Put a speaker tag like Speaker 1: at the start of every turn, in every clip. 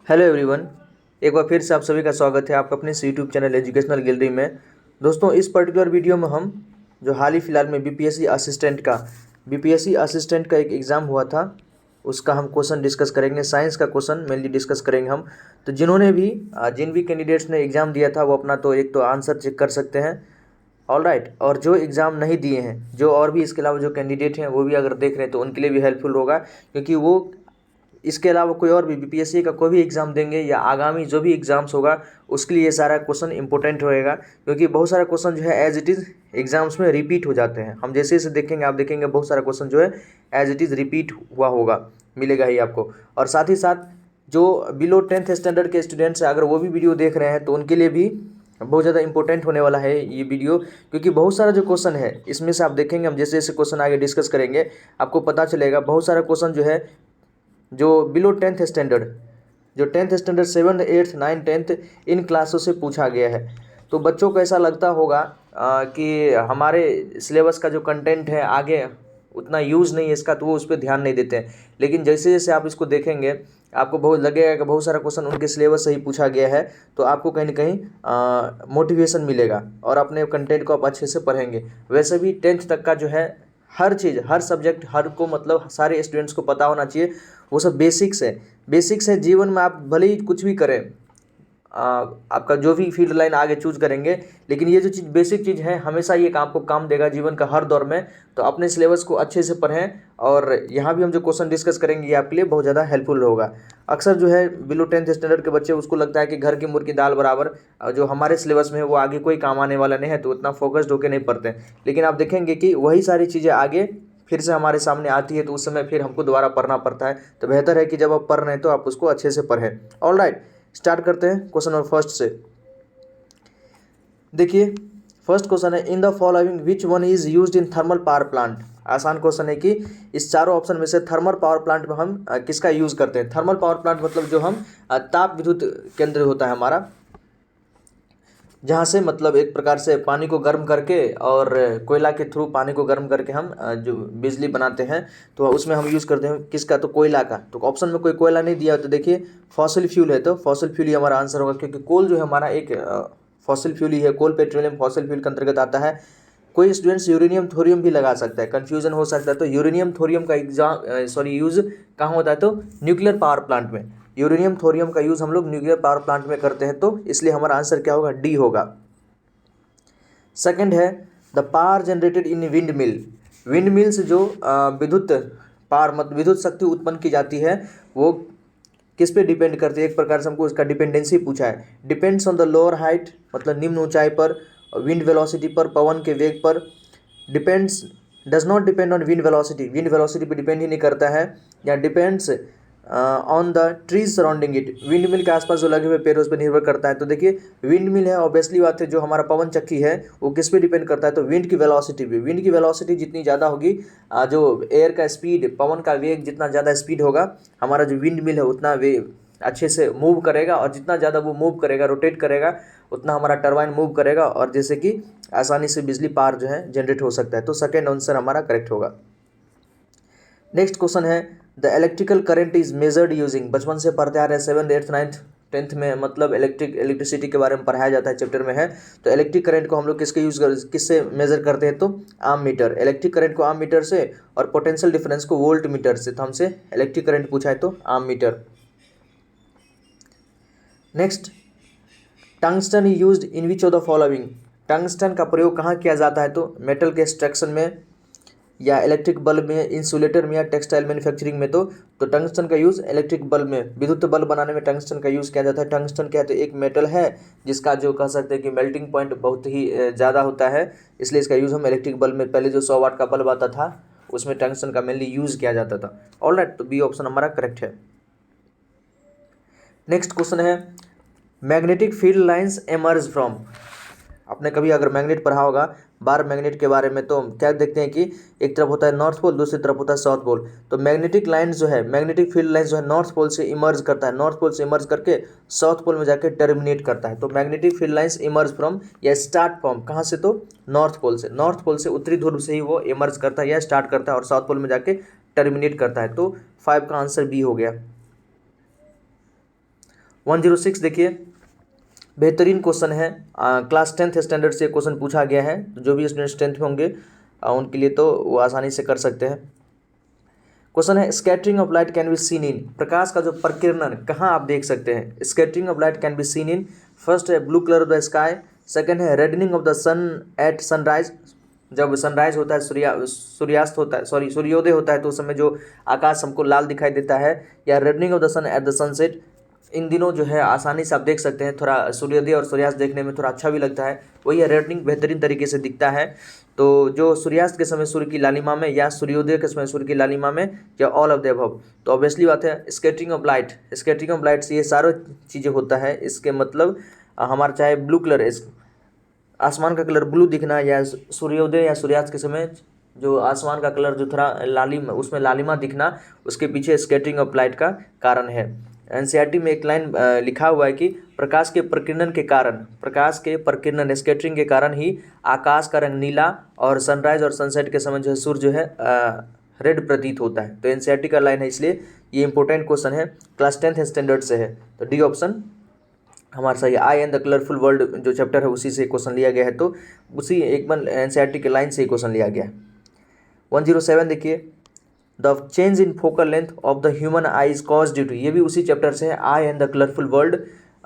Speaker 1: Hello everyone. एक बार फिर से आप सभी का स्वागत है आपका अपने यूट्यूब चैनल एजुकेशनल गैलरी में। दोस्तों, इस पर्टिकुलर वीडियो में हम जो हाल ही फिलहाल में बीपीएससी असिस्टेंट का एक एग्ज़ाम हुआ था उसका हम क्वेश्चन डिस्कस करेंगे। साइंस का क्वेश्चन मेनली डिस्कस करेंगे हम। तो जिन भी कैंडिडेट्स ने एग्ज़ाम दिया था वो अपना तो एक तो आंसर चेक कर सकते हैं। All right. और जो एग्ज़ाम नहीं दिए हैं, जो और भी इसके अलावा जो कैंडिडेट हैं वो भी अगर देख रहे हैं तो उनके लिए भी हेल्पफुल होगा, क्योंकि वो इसके अलावा कोई और भी बीपीएससी का कोई भी एग्ज़ाम देंगे या आगामी जो भी एग्ज़ाम्स होगा उसके लिए ये सारा क्वेश्चन इंपॉर्टेंट रहेगा, क्योंकि बहुत सारा क्वेश्चन जो है एज इट इज़ एग्ज़ाम्स में रिपीट हो जाते हैं। हम जैसे जैसे देखेंगे आप देखेंगे बहुत सारा क्वेश्चन जो है एज इट इज़ रिपीट हुआ होगा, मिलेगा ही आपको। और साथ ही साथ जो बिलो 10th स्टैंडर्ड के स्टूडेंट्स हैं, अगर वो भी वीडियो देख रहे हैं तो उनके लिए भी बहुत ज़्यादा इंपॉर्टेंट होने वाला है ये वीडियो, क्योंकि बहुत सारा जो क्वेश्चन है इसमें से आप देखेंगे हम जैसे जैसे क्वेश्चन आगे डिस्कस करेंगे आपको पता चलेगा बहुत सारा क्वेश्चन जो है जो बिलो 10th स्टैंडर्ड, जो 10th standard 7th 8th 9th 10th इन क्लासों से पूछा गया है। तो बच्चों को ऐसा लगता होगा कि हमारे सिलेबस का जो कंटेंट है आगे उतना यूज़ नहीं है इसका, तो वो उस पर ध्यान नहीं देते हैं। लेकिन जैसे जैसे आप इसको देखेंगे आपको बहुत लगेगा कि बहुत सारा क्वेश्चन उनके सिलेबस से ही पूछा गया है, तो आपको कहीं ना कहीं मोटिवेशन मिलेगा और अपने कंटेंट को आप अच्छे से पढ़ेंगे। वैसे भी 10th तक का जो है हर चीज़, हर सब्जेक्ट, हर को मतलब सारे स्टूडेंट्स को पता होना चाहिए। वो सब बेसिक्स है जीवन में। आप भले ही कुछ भी करें, आपका जो भी फील्ड लाइन आगे चूज करेंगे, लेकिन ये जो चीज़ बेसिक चीज़ है हमेशा ये आपको काम देगा जीवन का हर दौर में। तो अपने सिलेबस को अच्छे से पढ़ें, और यहाँ भी हम जो क्वेश्चन डिस्कस करेंगे ये आपके लिए बहुत ज़्यादा हेल्पफुल होगा। अक्सर जो है बिलो 10th स्टैंडर्ड के बच्चे उसको लगता है कि घर की मुर्गी दाल बराबर, जो हमारे सिलेबस में है वो आगे कोई काम आने वाला नहीं है, तो उतना फोकस्ड होकर नहीं पढ़ते। लेकिन आप देखेंगे कि वही सारी चीज़ें आगे फिर से हमारे सामने आती है, तो उस समय फिर हमको दोबारा पढ़ना पड़ता है। तो बेहतर है कि जब आप पढ़ रहे हैं तो आप उसको अच्छे से पढ़ें। ऑल राइट, स्टार्ट करते हैं क्वेश्चन नंबर फर्स्ट से। देखिए, फर्स्ट क्वेश्चन है, in the following which one is used in thermal power plant. आसान क्वेश्चन है कि इस चारों ऑप्शन में से थर्मल पावर प्लांट में हम किसका यूज करते हैं। थर्मल पावर प्लांट मतलब जो हम ताप विद्युत केंद्र होता है हमारा, जहाँ से मतलब एक प्रकार से पानी को गर्म करके और कोयला के थ्रू पानी को गर्म करके हम जो बिजली बनाते हैं, तो उसमें हम यूज़ करते हैं किसका, तो कोयला का। तो ऑप्शन में कोई कोयला नहीं दिया, तो देखिए फॉसिल फ्यूल है, तो फॉसिल फ्यूल ही हमारा आंसर होगा, क्योंकि कोल जो है हमारा एक फॉसिल फ्यूल ही है। कोल पेट्रोलियम फॉसिल फ्यूल के अंतर्गत आता है। कोई स्टूडेंट्स यूरेनियम थोरियम भी लगा सकता है, कन्फ्यूजन हो सकता है। तो यूरेनियम थोरियम का यूज़ कहाँ होता है, तो न्यूक्लियर पावर प्लांट में। यूरेनियम थोरियम का यूज़ हम लोग न्यूक्लियर पावर प्लांट में करते हैं, तो इसलिए हमारा आंसर क्या होगा, डी होगा। सेकंड है, the power generated in wind mill. Wind mill से जो विद्युत पावर मतलब विद्युत शक्ति उत्पन्न की जाती है वो किस पे डिपेंड करती है। एक प्रकार से हमको उसका डिपेंडेंसी पूछा है। Depends on the lower height मतलब निम्न ऊंचाई पर, विंड वेलोसिटी पर, पवन के वेग पर। Depends does not depend on wind velocity, wind velocity पर डिपेंड ही नहीं करता है। या depends on the trees surrounding it, wind mill के आसपास जो लगे हुए पेड़ उस पर निर्भर करता है। तो देखिए विंड मिल है, ऑब्वियसली बात है, जो हमारा पवन चक्की है वो किस पे डिपेंड करता है, तो विंड की वेलोसिटी पे। विंड की वेलोसिटी जितनी ज़्यादा होगी, जो एयर का स्पीड, पवन का वेग जितना ज़्यादा स्पीड होगा, हमारा जो विंड मिल है उतना वे अच्छे से मूव करेगा, और जितना ज़्यादा वो मूव करेगा, रोटेट करेगा, उतना हमारा टरबाइन मूव करेगा, और जैसे कि आसानी से बिजली पावर जो है जनरेट हो सकता है। तो सेकेंड आंसर हमारा करेक्ट होगा। नेक्स्ट क्वेश्चन है, the electrical current is measured using. बचपन से पढ़ते आ रहे हैं 7th 8th 9th 10th में, मतलब इलेक्ट्रिसिटी के बारे में पढ़ाया जाता है, चैप्टर में है। तो इलेक्ट्रिक करंट को हम लोग किससे मेजर करते हैं, तो आम मीटर। इलेक्ट्रिक करंट को आम मीटर से, और पोटेंशियल डिफरेंस को वोल्ट मीटर से। तो हमसे इलेक्ट्रिक करंट पूछा है तो ammeter. Next, tungsten is used in which of the following. Tungsten का प्रयोग कहाँ किया जाता है, तो मेटल के एक्सट्रैक्शन में, या इलेक्ट्रिक बल्ब में, इंसुलेटर में, या टेक्सटाइल मैन्युफैक्चरिंग में। तो टंगस्टन का यूज़ इलेक्ट्रिक बल्ब में, विद्युत बल्ब बनाने में टंगस्टन का यूज़ किया जाता है। टंगस्टन क्या है, तो एक मेटल है जिसका जो कह सकते हैं कि मेल्टिंग पॉइंट बहुत ही ज़्यादा होता है, इसलिए इसका यूज़ हम इलेक्ट्रिक बल्ब में, पहले जो 100 वाट का बल्ब आता था उसमें टंगस्टन का मेनली यूज़ किया जाता था। ऑलराइट, तो बी ऑप्शन हमारा करेक्ट है। नेक्स्ट क्वेश्चन है, magnetic field lines emerge from. आपने कभी अगर मैग्नेट पढ़ा होगा, बार मैग्नेट के बारे में, तो क्या देखते हैं कि एक तरफ होता है नॉर्थ पोल, दूसरी तरफ होता है साउथ पोल। तो मैग्नेटिक लाइन्स जो है, मैग्नेटिक फील्ड लाइन्स जो है नॉर्थ पोल से इमर्ज करता है, नॉर्थ पोल से इमर्ज करके साउथ पोल में जाके टर्मिनेट करता है। तो magnetic field lines emerge from, या स्टार्ट फ्रॉम, कहाँ से, तो नॉर्थ पोल से। नॉर्थ पोल से, उत्तरी ध्रुव से ही वो इमर्ज करता है या स्टार्ट करता है, और साउथ पोल में जाके टर्मिनेट करता है। तो 5 का आंसर बी हो गया। 106 देखिए, बेहतरीन क्वेश्चन है, क्लास 10th स्टैंडर्ड से क्वेश्चन पूछा गया है। तो जो भी स्टूडेंट्स 10th में होंगे उनके लिए तो वो आसानी से कर सकते हैं। क्वेश्चन है scattering of light can be seen in, प्रकाश का जो प्रकीर्णन कहाँ आप देख सकते हैं। Scattering of light can be seen in, first है blue colour of the sky, second है reddening of the sun at sunrise, जब सनराइज होता है, सूर्यास्त होता है, सॉरी सूर्योदय होता है तो उस समय जो आकाश हमको लाल दिखाई देता है, या reddening of the sun at the sunset. इन दिनों जो है आसानी से आप देख सकते हैं, थोड़ा सूर्योदय और सूर्यास्त देखने में थोड़ा अच्छा भी लगता है, वही है रेडनिंग, बेहतरीन तरीके से दिखता है। तो जो सूर्यास्त के समय सूर्य की लालिमा में, या सूर्योदय के समय सूर्य की लालिमा में, या ऑल ऑफ द अबव। तो ऑब्वियसली बात है scattering of light, scattering of light से ये सारी चीज़ें होता है। इसके मतलब हमारा चाहे ब्लू कलर, आसमान का कलर ब्लू दिखना, या सूर्योदय या सूर्यास्त के समय जो आसमान का कलर जो थोड़ा लालिमा, उसमें लालिमा दिखना, उसके पीछे स्कैटरिंग ऑफ लाइट का कारण है। एनसीईआरटी में एक लाइन लिखा हुआ है कि प्रकाश के प्रकीर्णन के कारण, प्रकाश के प्रकीर्णन स्कैटरिंग के कारण ही आकाश का रंग नीला, और सनराइज और सनसेट के समय जो है सूर्य जो है रेड प्रतीत होता है। तो एनसीईआरटी का लाइन है, इसलिए ये इंपॉर्टेंट क्वेश्चन है, क्लास 10th स्टैंडर्ड से है। तो डी ऑप्शन हमारा सही, आई एंड द कलरफुल वर्ल्ड जो चैप्टर है उसी से क्वेश्चन लिया गया है, तो उसी एकदम एनसीईआरटी के लाइन से क्वेश्चन लिया गया है। 107 देखिए, the change in focal length of the human eye is cause due to, ये भी उसी चैप्टर से है, eye and the colourful world,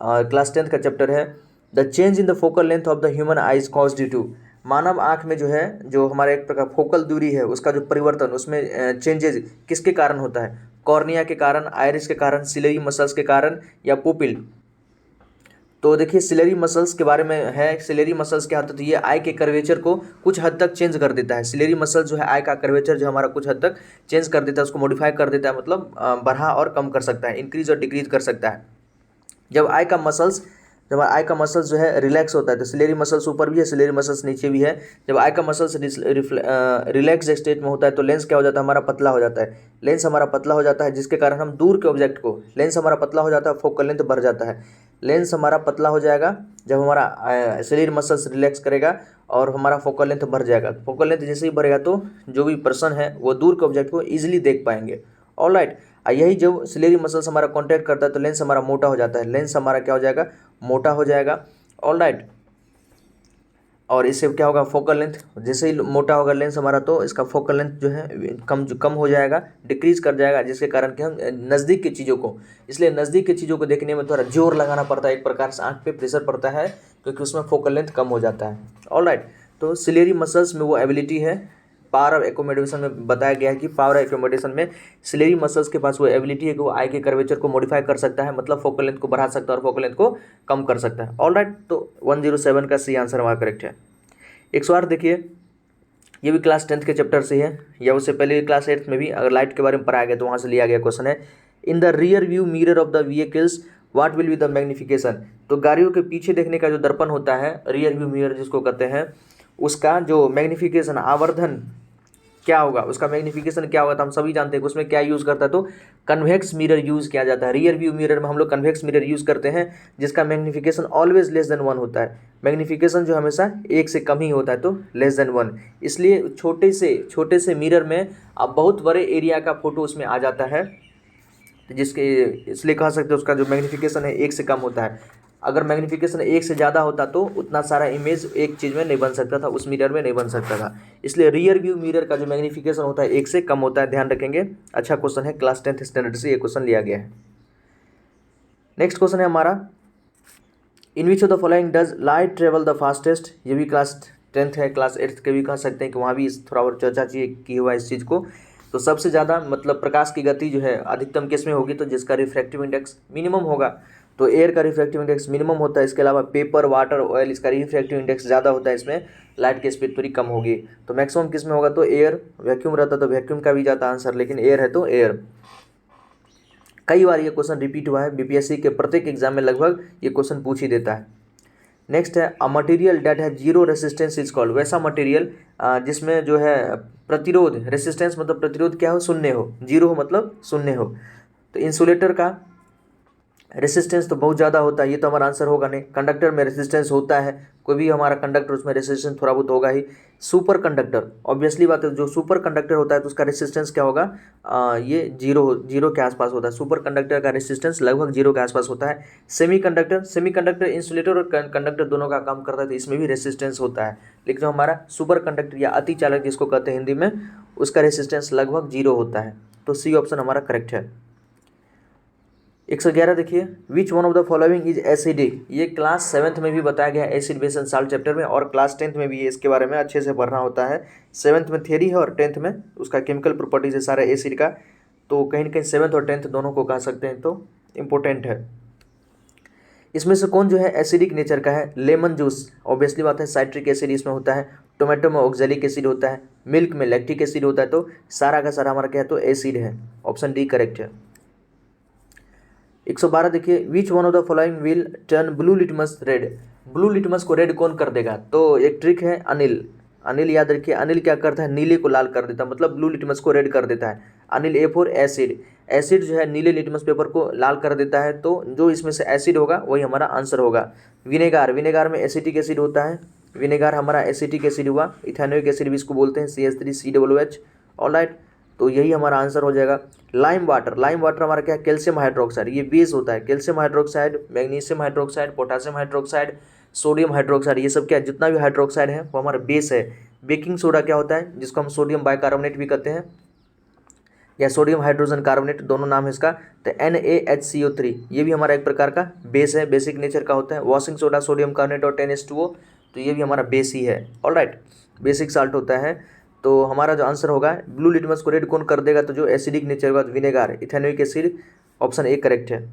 Speaker 1: class 10th का चैप्टर है। The change in the focal length of the human eye is cause due to, मानव आँख में जो है, जो हमारा एक प्रकार फोकल दूरी है, उसका जो परिवर्तन, उसमें चेंजेज किसके कारण होता है। कॉर्निया के कारण, आयरिस के कारण, सिलेरी मसल्स के कारण, या पुपिल। तो देखिए सिलेरी मसल्स के बारे में है, सिलेरी मसल्स क्या होता है, तो ये आई के कर्वेचर को कुछ हद तक चेंज कर देता है। सिलेरी मसल्स जो है आई का कर्वेचर जो हमारा कुछ हद तक चेंज कर देता है, उसको मॉडिफाई कर देता है, मतलब बढ़ा और कम कर सकता है, इंक्रीज और डिक्रीज कर सकता है। जब आई का मसल्स जो है रिलैक्स होता है, तो सिलेरी मसल्स ऊपर भी है, सिलेरी मसल्स नीचे भी है। जब आई का मसल्स रिलैक्स स्टेट में होता है तो लेंस क्या हो जाता है, हमारा पतला हो जाता है, लेंस हमारा पतला हो जाता है, जिसके कारण हम दूर के ऑब्जेक्ट को, लेंस हमारा पतला हो जाता है, फोकल लेंथ बढ़ जाता है। लेंस हमारा पतला हो जाएगा जब हमारा सिलेरी मसल्स रिलैक्स करेगा, और हमारा फोकल लेंथ बढ़ जाएगा। फोकल लेंथ जैसे ही बढ़ेगा तो जो भी पर्सन है वो दूर के ऑब्जेक्ट को ईजिली देख पाएंगे। ऑलराइट, यही जब सिलेरी मसल्स हमारा कॉन्टैक्ट करता है तो लेंस हमारा मोटा हो जाता है, लेंस हमारा क्या हो जाएगा, मोटा हो जाएगा। ऑलराइट, और इससे क्या होगा, फोकल लेंथ जैसे ही मोटा होगा लेंस हमारा, तो इसका फोकल लेंथ जो है कम हो जाएगा, डिक्रीज कर जाएगा, जिसके कारण कि हम नज़दीक की चीज़ों को, इसलिए नज़दीक की चीज़ों को देखने में थोड़ा जोर लगाना पड़ता है, एक प्रकार से आँख पे प्रेशर पड़ता है, क्योंकि उसमें फोकल लेंथ कम हो जाता है। ऑलराइट, तो सिलेरी मसल्स में वो एबिलिटी है, पावर ऑफ एकोमोडेशन में बताया गया है कि पावर ऑफ एकोमोडेशन में सिलेरी मसल्स के पास वो एबिलिटी है कि वो आई के कर्वेचर को मॉडिफाई कर सकता है, मतलब फोकल लेंथ को बढ़ा सकता है और फोकल लेंथ को कम कर सकता है। ऑलराइट, तो 107 का सी आंसर हमारा करेक्ट है। 108 देखिए, ये भी क्लास 10th के चैप्टर से है, या उससे पहले क्लास 8th में भी अगर लाइट के बारे में पढ़ाया गया तो वहाँ से लिया गया क्वेश्चन है। In the rear view mirror of the vehicles what will be the magnification, तो गाड़ियों के पीछे देखने का जो दर्पण होता है, रियर व्यू मिरर जिसको कहते हैं, उसका जो मैग्निफिकेशन, आवर्धन क्या होगा, उसका मैग्निफिकेशन क्या होगा, तो हम सभी जानते हैं कि उसमें क्या यूज़ करता है, तो कन्वेक्स मिरर यूज़ किया जाता है। रियर व्यू मिरर में हम लोग कन्वेक्स मिरर यूज़ करते हैं, जिसका मैग्निफिकेशन ऑलवेज लेस देन 1 होता है, मैग्निफिकेशन जो हमेशा 1 से कम ही होता है, तो लेस देन 1। इसलिए छोटे से मिरर में अब बहुत बड़े एरिया का फोटो उसमें आ जाता है, जिसके इसलिए कह सकते हैं उसका जो मैग्निफिकेशन है 1 से कम होता है। अगर मैग्निफिकेशन 1 से ज़्यादा होता तो उतना सारा इमेज एक चीज़ में नहीं बन सकता था, उस मिरर में नहीं बन सकता था। इसलिए रियर व्यू मिरर का जो मैग्निफिकेशन होता है 1 से कम होता है, ध्यान रखेंगे। अच्छा क्वेश्चन है, क्लास 10th स्टैंडर्ड से ये क्वेश्चन लिया गया है। नेक्स्ट क्वेश्चन है हमारा, in which of the following does light travel the fastest, ये भी क्लास 10th है, क्लास 8th के भी कह सकते हैं कि वहाँ भी थोड़ा और चर्चा की हुआ इस चीज़ को। तो सबसे ज़्यादा मतलब प्रकाश की गति जो है अधिकतम किस में होगी, तो जिसका रिफ्रैक्टिव इंडेक्स मिनिमम होगा, तो एयर का रिफ्रैक्टिव इंडेक्स मिनिमम होता है। इसके अलावा पेपर, वाटर, ऑयल, इसका रिफ्रैक्टिव इंडेक्स ज़्यादा होता है, इसमें लाइट की स्पीड थोड़ी कम होगी। तो मैक्सिमम किस में होगा, तो एयर, वैक्यूम रहता तो वैक्यूम का भी जाता आंसर, लेकिन एयर है तो एयर। कई बार ये क्वेश्चन रिपीट हुआ है, बीपीएससी के प्रत्येक एग्जाम में लगभग ये क्वेश्चन पूछ ही देता है। नेक्स्ट है, अ मटेरियल डेट है जीरो रेसिस्टेंस इज कॉल्ड, वैसा मटेरियल जिसमें जो है प्रतिरोध, रेसिस्टेंस मतलब प्रतिरोध क्या हो, शून्य हो, जीरो हो मतलब शून्य हो। तो इंसुलेटर का रेसिस्टेंस तो बहुत ज़्यादा होता है, ये तो हमारा आंसर होगा नहीं। कंडक्टर में रेसिस्टेंस होता है, कोई भी हमारा कंडक्टर उसमें रेसिस्टेंस थोड़ा बहुत होगा ही। सुपर कंडक्टर ऑब्वियसली बात है, जो सुपर कंडक्टर होता है तो उसका रेसिस्टेंस क्या होगा, ये जीरो के आसपास होता है। सुपर कंडक्टर का रेसिस्टेंस लगभग जीरो के आसपास होता है। सेमी कंडक्टर इंसुलेटर और कंडक्टर दोनों का काम करता है, तो इसमें भी रेसिस्टेंस होता है। लेकिन जो हमारा सुपर कंडक्टर या अति चालक जिसको कहते हैं हिंदी में, उसका रेसिस्टेंस लगभग जीरो होता है। तो सी ऑप्शन हमारा करेक्ट है। 111 देखिए, which one of the following is acidic. ये क्लास 7th में भी बताया गया है, acid base and salt chapter में, और क्लास 10th में भी ये इसके बारे में अच्छे से पढ़ना होता है। 7th में थ्योरी है और 10th में उसका केमिकल प्रॉपर्टीज है सारा एसिड का, तो कहीं ना कहीं 7th और 10th दोनों को कह सकते हैं, तो इम्पोर्टेंट है। इसमें से कौन जो है एसिडिक नेचर का है, लेमन जूस ऑब्वियसली बात है, साइट्रिक एसिड इसमें होता है, टोमेटो में ऑक्जेलिक एसिड होता है, मिल्क में लैक्टिक एसिड होता है, तो सारा का सारा हमारा क्या है, तो एसिड है। ऑप्शन डी करेक्ट है। 112 देखिए, which one of the following will turn blue litmus red. Blue litmus को रेड कौन कर देगा, तो एक ट्रिक है, अनिल याद रखिए, अनिल क्या करता है, नीले को लाल कर देता है, मतलब ब्लू लिटमस को रेड कर देता है अनिल। ए फॉर एसिड जो है नीले लिटमस पेपर को लाल कर देता है, तो जो इसमें से एसिड होगा वही हमारा आंसर होगा। विनेगार में एसिटिक एसिड होता है, विनेगार हमारा एसिटिक एसिड हुआ, इथेनोइक एसिड भी इसको बोलते हैं, CH3COOH। ऑलराइट, तो यही हमारा आंसर हो जाएगा। लाइम वाटर हमारा क्या है, कैल्शियम हाइड्रोक्साइड, ये बेस होता है। Calcium hydroxide, magnesium hydroxide, potassium hydroxide, sodium hydroxide, ये सब क्या है, जितना भी हाइड्रोक्साइड है वो हमारा बेस है। बेकिंग सोडा क्या होता है, जिसको हम सोडियम बाइकार्बोनेट भी कहते हैं, या सोडियम हाइड्रोजन कार्बोनेट, दोनों नाम है इसका। तो NaHCO3 ये भी हमारा एक प्रकार का बेस है, बेसिक नेचर का होता है। वॉशिंग सोडा, सोडियम कार्बोनेट और 10H2O, तो ये भी हमारा बेस ही है। ऑलराइट, बेसिक साल्ट होता है। तो हमारा जो आंसर होगा, ब्लू लिटमस को रेड कौन कर देगा, तो जो एसिडिक नेचर होगा, vinegar, ethanoic acid, option A correct है।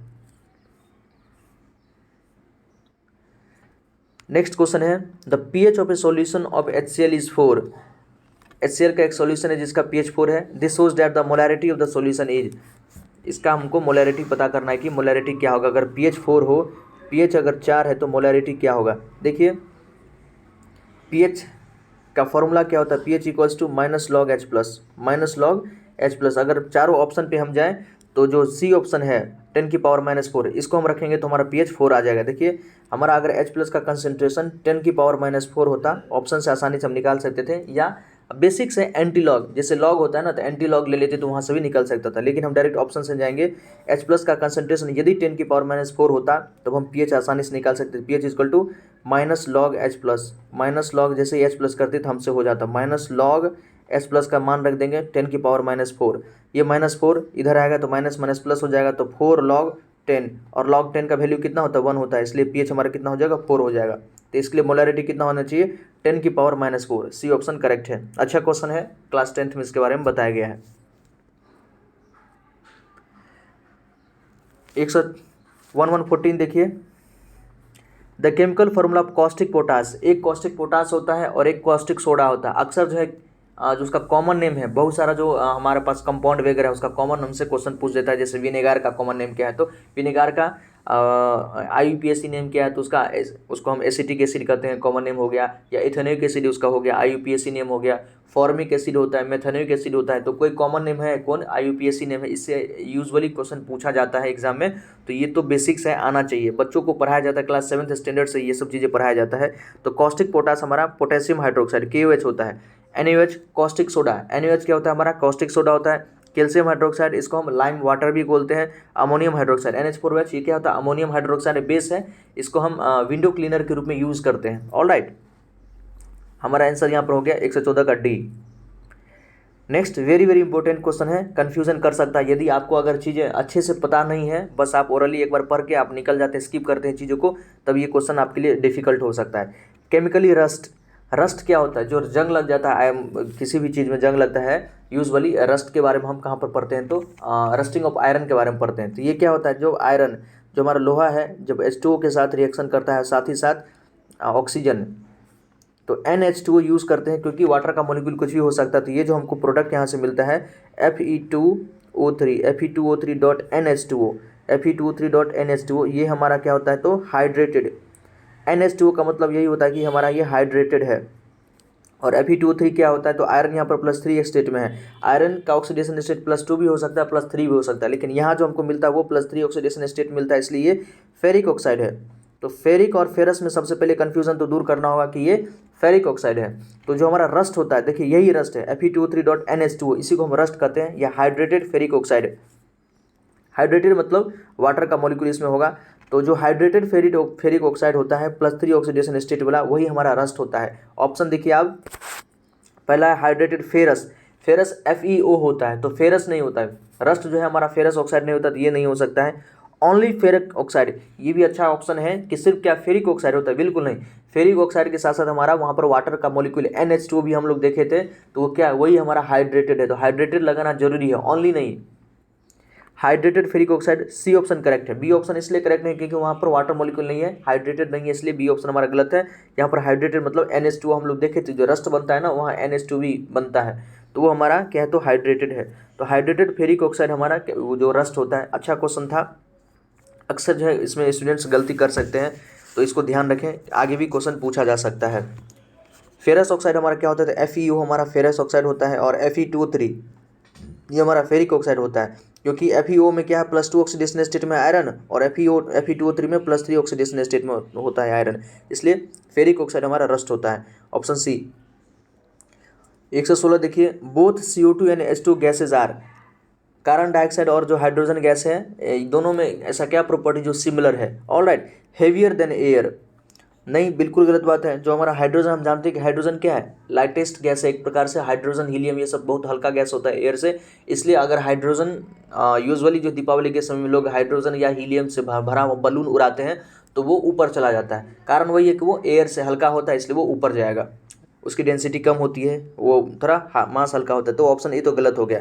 Speaker 1: नेक्स्ट क्वेश्चन है, the pH of A solution of HCl is 4। HCl का एक सॉल्यूशन है जिसका pH 4 है। This shows that the molarity of the solution is. इसका हमको मोलैरिटी पता करना है कि मोलैरिटी क्या होगा। अगर pH 4 हो, pH अगर 4 है तो मोलैरिटी क्या होगा। देखिए pH का फॉर्मूला क्या होता है, pH equals to -log H+। अगर चारों ऑप्शन पे हम जाएं तो जो सी ऑप्शन है 10⁻⁻4, इसको हम रखेंगे तो हमारा pH 4 आ जाएगा। देखिए हमारा अगर H+ का कंसंट्रेशन 10⁻⁴ होता, ऑप्शन से आसानी से हम निकाल सकते थे, या बेसिक से एंटी लॉग, जैसे लॉग होता है ना, तो एंटी लॉग ले लेते तो वहाँ से भी निकल सकता था, लेकिन हम डायरेक्ट ऑप्शन से जाएंगे। H+ का कंसंट्रेशन यदि 10⁻⁴ होता तो हम pH आसानी से निकाल सकते थे। pH equal to -log H+, -log जैसे H+ करते तो हमसे हो जाता -log H+ का मान रख देंगे 10⁻⁴। ये -4 इधर आएगा तो माइनस माइनस प्लस हो जाएगा, तो 4 log 10, और log 10 का वैल्यू कितना होता है, 1 होता है, इसलिए pH हमारा कितना हो जाएगा, 4 हो जाएगा। तो इसके लिए मोलैरिटी कितना होना चाहिए, 10⁻⁴। सी ऑप्शन करेक्ट है। अच्छा क्वेश्चन है, क्लास 10th में इसके बारे में बताया गया है। 1114 देखिए, the chemical formula of caustic potash. एक कॉस्टिक पोटास होता है और एक कॉस्टिक सोडा होता है। अक्सर जो है जो उसका कॉमन नेम है, बहुत सारा जो हमारे पास कंपाउंड वगैरह है उसका कॉमन नेम से क्वेश्चन पूछ देता है। जैसे विनेगार का कॉमन नेम क्या है, तो विनेगार का IUPAC नेम क्या है, तो उसको हम एसिटिक एसिड कहते हैं, कॉमन नेम हो गया। या इथेनोइक एसिड उसका हो गया, IUPAC नेम हो गया। फॉर्मिक एसिड होता है, मेथेनोइक एसिड होता है, तो कोई कॉमन नेम है कौन, IUPAC नेम है। इससे यूजुअली क्वेश्चन पूछा जाता है एग्जाम में, तो ये तो बेसिक्स है, आना चाहिए। बच्चों को पढ़ाया जाता है क्लास 7th स्टैंडर्ड से, ये सब चीज़ें पढ़ाया जाता है। तो कॉस्टिक पोटास हमारा पोटेशियम हाइड्रोक्साइड KOH होता है। NaOH कॉस्टिक सोडा, NaOH क्या होता है हमारा, कॉस्टिक सोडा होता है। कैल्शियम हाइड्रोक्साइड, इसको हम लाइम वाटर भी बोलते हैं। अमोनियम हाइड्रोक्साइड NH4OH, ये क्या होता है, अमोनियम हाइड्रोक्साइड बेस है, इसको हम विंडो क्लीनर के रूप में यूज़ करते हैं। ऑलराइट, हमारा आंसर यहाँ पर हो गया 114 का D. Next very very important question है, कंफ्यूजन कर सकता है यदि आपको अगर चीज़ें अच्छे से पता नहीं है, बस आप ओरली एक बार पढ़ के आप निकल जाते हैं, स्किप करते हैं चीज़ों को, तब ये क्वेश्चन आपके लिए डिफिकल्ट हो सकता है। केमिकली रस्ट क्या होता है, जो जंग लग जाता है, किसी भी चीज़ में जंग लगता है, यूजुअली रस्ट के बारे में हम कहाँ पर पढ़ते हैं, तो रस्टिंग ऑफ आयरन के बारे में पढ़ते हैं। तो ये क्या होता है, जो आयरन, जो हमारा लोहा है, जब H2O के साथ रिएक्शन करता है, साथ ही साथ ऑक्सीजन, तो NH2O यूज़ करते हैं, क्योंकि वाटर का मॉलिक्यूल कुछ भी हो सकता है। तो ये जो हमको प्रोडक्ट यहाँ से मिलता है Fe2O3, ये हमारा क्या होता है, तो हाइड्रेटेड। NH2O का मतलब यही होता है कि हमारा ये हाइड्रेटेड है। और Fe2O3 क्या होता है, तो आयरन यहाँ पर +3 स्टेट में है। आयरन का ऑक्सीडेशन स्टेट +2 भी हो सकता है, +3 भी हो सकता है, लेकिन यहाँ जो हमको मिलता है वो +3 ऑक्सीडेशन स्टेट मिलता है, इसलिए ये फेरिक ऑक्साइड है। तो फेरिक और फेरस में सबसे पहले कन्फ्यूजन तो दूर करना होगा कि ये फेरिक ऑक्साइड है। तो जो हमारा रस्ट होता है, देखिए यही रस्ट है Fe2O3.NH2O, इसी को हम रस्ट कहते हैं, या हाइड्रेटेड फेरिक ऑक्साइड है। हाइड्रेटेड मतलब वाटर का मॉलिक्यूल इसमें होगा। तो जो हाइड्रेटेड फेरिक ऑक्साइड होता है +3 ऑक्सीडेशन स्टेट वाला, वही हमारा रस्ट होता है। ऑप्शन देखिए आप, पहला है हाइड्रेटेड फेरस, फेरस FeO होता है, तो फेरस नहीं होता है। रस्ट जो है हमारा फेरस ऑक्साइड नहीं होता, तो ये नहीं हो सकता है। ओनली फेरिक ऑक्साइड, ये भी अच्छा ऑप्शन है कि सिर्फ क्या फेरिक ऑक्साइड होता है, बिल्कुल नहीं। फेरिक ऑक्साइड के साथ साथ हमारा वहाँ पर वाटर का मॉलिक्यूल NH2 भी हम लोग देखे थे, तो वो क्या, वही हमारा हाइड्रेटेड है। तो हाइड्रेटेड लगाना जरूरी है, ओनली नहीं। Hydrated ferric oxide, C option correct है। बी ऑप्शन इसलिए करेक्ट नहीं क्योंकि वहाँ पर वाटर मॉलिक्यूल नहीं है, हाइड्रेटेड नहीं है, इसलिए बी ऑप्शन हमारा गलत है। यहाँ पर हाइड्रेटेड मतलब NH2 हम लोग देखे थे, जो रस्ट बनता है ना वहाँ NH2 भी बनता है, तो वो हमारा क्या है, तो हाइड्रेटेड है। तो हाइड्रेटेड फेरिक ऑक्साइड हमारा वो जो रस्ट होता है। अच्छा क्वेश्चन था, अक्सर जो है इसमें स्टूडेंट्स गलती कर सकते हैं, तो इसको ध्यान रखें, आगे भी क्वेश्चन पूछा जा सकता है। फेरस ऑक्साइड हमारा क्या होता है, तो FeO हमारा फेरस ऑक्साइड होता है, और Fe2O3 ये हमारा फेरिक ऑक्साइड होता है, क्योंकि FeO में क्या है, +2 ऑक्सीडेशन स्टेट में आयरन, और Fe2O3 में +3 ऑक्सीडेशन स्टेट में होता है आयरन, इसलिए फेरिक ऑक्साइड हमारा रस्ट होता है। Option C. 116 देखिए, both CO2 and H2 gases are, carbon dioxide और जो हाइड्रोजन गैस है, दोनों में ऐसा क्या प्रॉपर्टी जो सिमिलर है, ऑलराइट, हेवियर देन एयर। नहीं, बिल्कुल गलत बात है। जो हमारा हाइड्रोजन, हम जानते हैं कि हाइड्रोजन क्या है, लाइटेस्ट गैस है एक प्रकार से। हाइड्रोजन, हीलियम, ये सब बहुत हल्का गैस होता है एयर से, इसलिए अगर हाइड्रोजन, यूजुअली जो दीपावली के समय में लोग हाइड्रोजन या हीलियम से भरा हुआ बलून उड़ाते हैं, तो वो ऊपर चला जाता है। कारण वही है कि वो एयर से हल्का होता है, इसलिए वो ऊपर जाएगा, उसकी डेंसिटी कम होती है, वो थोड़ा मास हल्का होता है। तो ऑप्शन ए तो गलत हो गया।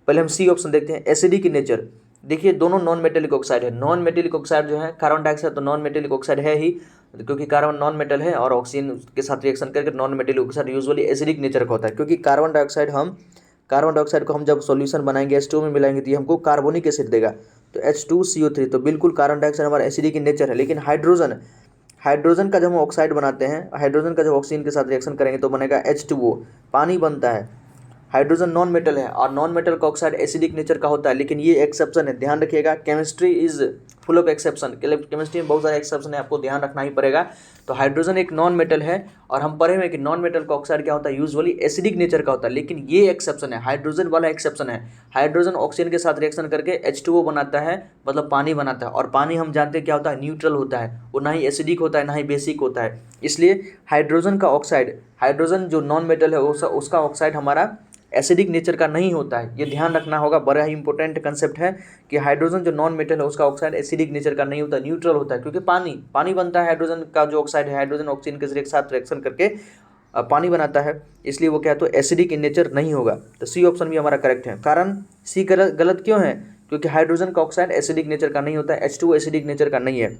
Speaker 1: पहले हम सी ऑप्शन देखते हैं, एसिडिक इन नेचर। देखिए दोनों नॉन मेटेलिक ऑक्साइड है। नॉन मेटेलिक ऑक्साइड जो है कार्बन डाइऑक्साइड, तो नॉन मेटेलिक ऑक्साइड है ही, क्योंकि कार्बन नॉन मेटल है और ऑक्सीजन के साथ रिएक्शन करके non metallic oxide usually acidic nature का होता है। क्योंकि कार्बन डाइऑक्साइड को हम जब सॉल्यूशन बनाएंगे H2 में मिलाएंगे तो ये हमको कार्बोनिक एसिड देगा, तो H2CO3। तो बिल्कुल कार्बन डाइऑक्साइड हमारा एसिडिक इन नेचर है। लेकिन हाइड्रोजन का जब हम ऑक्साइड बनाते हैं, हाइड्रोजन का जब ऑक्सीजन के साथ रिएक्शन करेंगे तो बनेगा H2O, पानी बनता है। हाइड्रोजन नॉन मेटल है, और नॉन मेटल का ऑक्साइड एसिडिक नेचर का होता है, लेकिन ये एक्सेप्शन है, ध्यान रखिएगा। Chemistry is full of exception, chemistry में बहुत सारे एक्सेप्शन है, आपको ध्यान रखना ही पड़ेगा। तो हाइड्रोजन एक नॉन मेटल है, और हम पढ़े हुए कि नॉन मेटल का ऑक्साइड क्या होता है, यूजुअली एसिडिक नेचर का होता है, लेकिन ये एक्सेप्शन है, हाइड्रोजन वाला एक्सेप्शन है। हाइड्रोजन ऑक्सीजन के साथ रिएक्शन करके H2O बनाता है, मतलब पानी बनाता है, और पानी हम जानते हैं क्या होता है, न्यूट्रल होता है, वो ना ही एसिडिक होता है ना ही बेसिक होता है। इसलिए हाइड्रोजन का ऑक्साइड, हाइड्रोजन जो नॉन मेटल है उसका ऑक्साइड हमारा एसिडिक नेचर का नहीं होता है, ये ध्यान रखना होगा। बड़ा ही इंपॉर्टेंट कंसेप्ट है कि हाइड्रोजन जो नॉन मेटल है उसका ऑक्साइड एसिडिक नेचर का नहीं होता, न्यूट्रल होता है, क्योंकि पानी बनता है। हाइड्रोजन का जो ऑक्साइड है, हाइड्रोजन ऑक्सीजन के साथ रिएक्शन करके पानी बनाता है, इसलिए वो क्या है, तो एसिडिक इन नेचर नहीं होगा। तो सी ऑप्शन भी हमारा करेक्ट है। कारण सी गलत क्यों है, क्योंकि हाइड्रोजन का ऑक्साइड एसिडिक नेचर का नहीं होता है, H2O एसिडिक नेचर का नहीं है।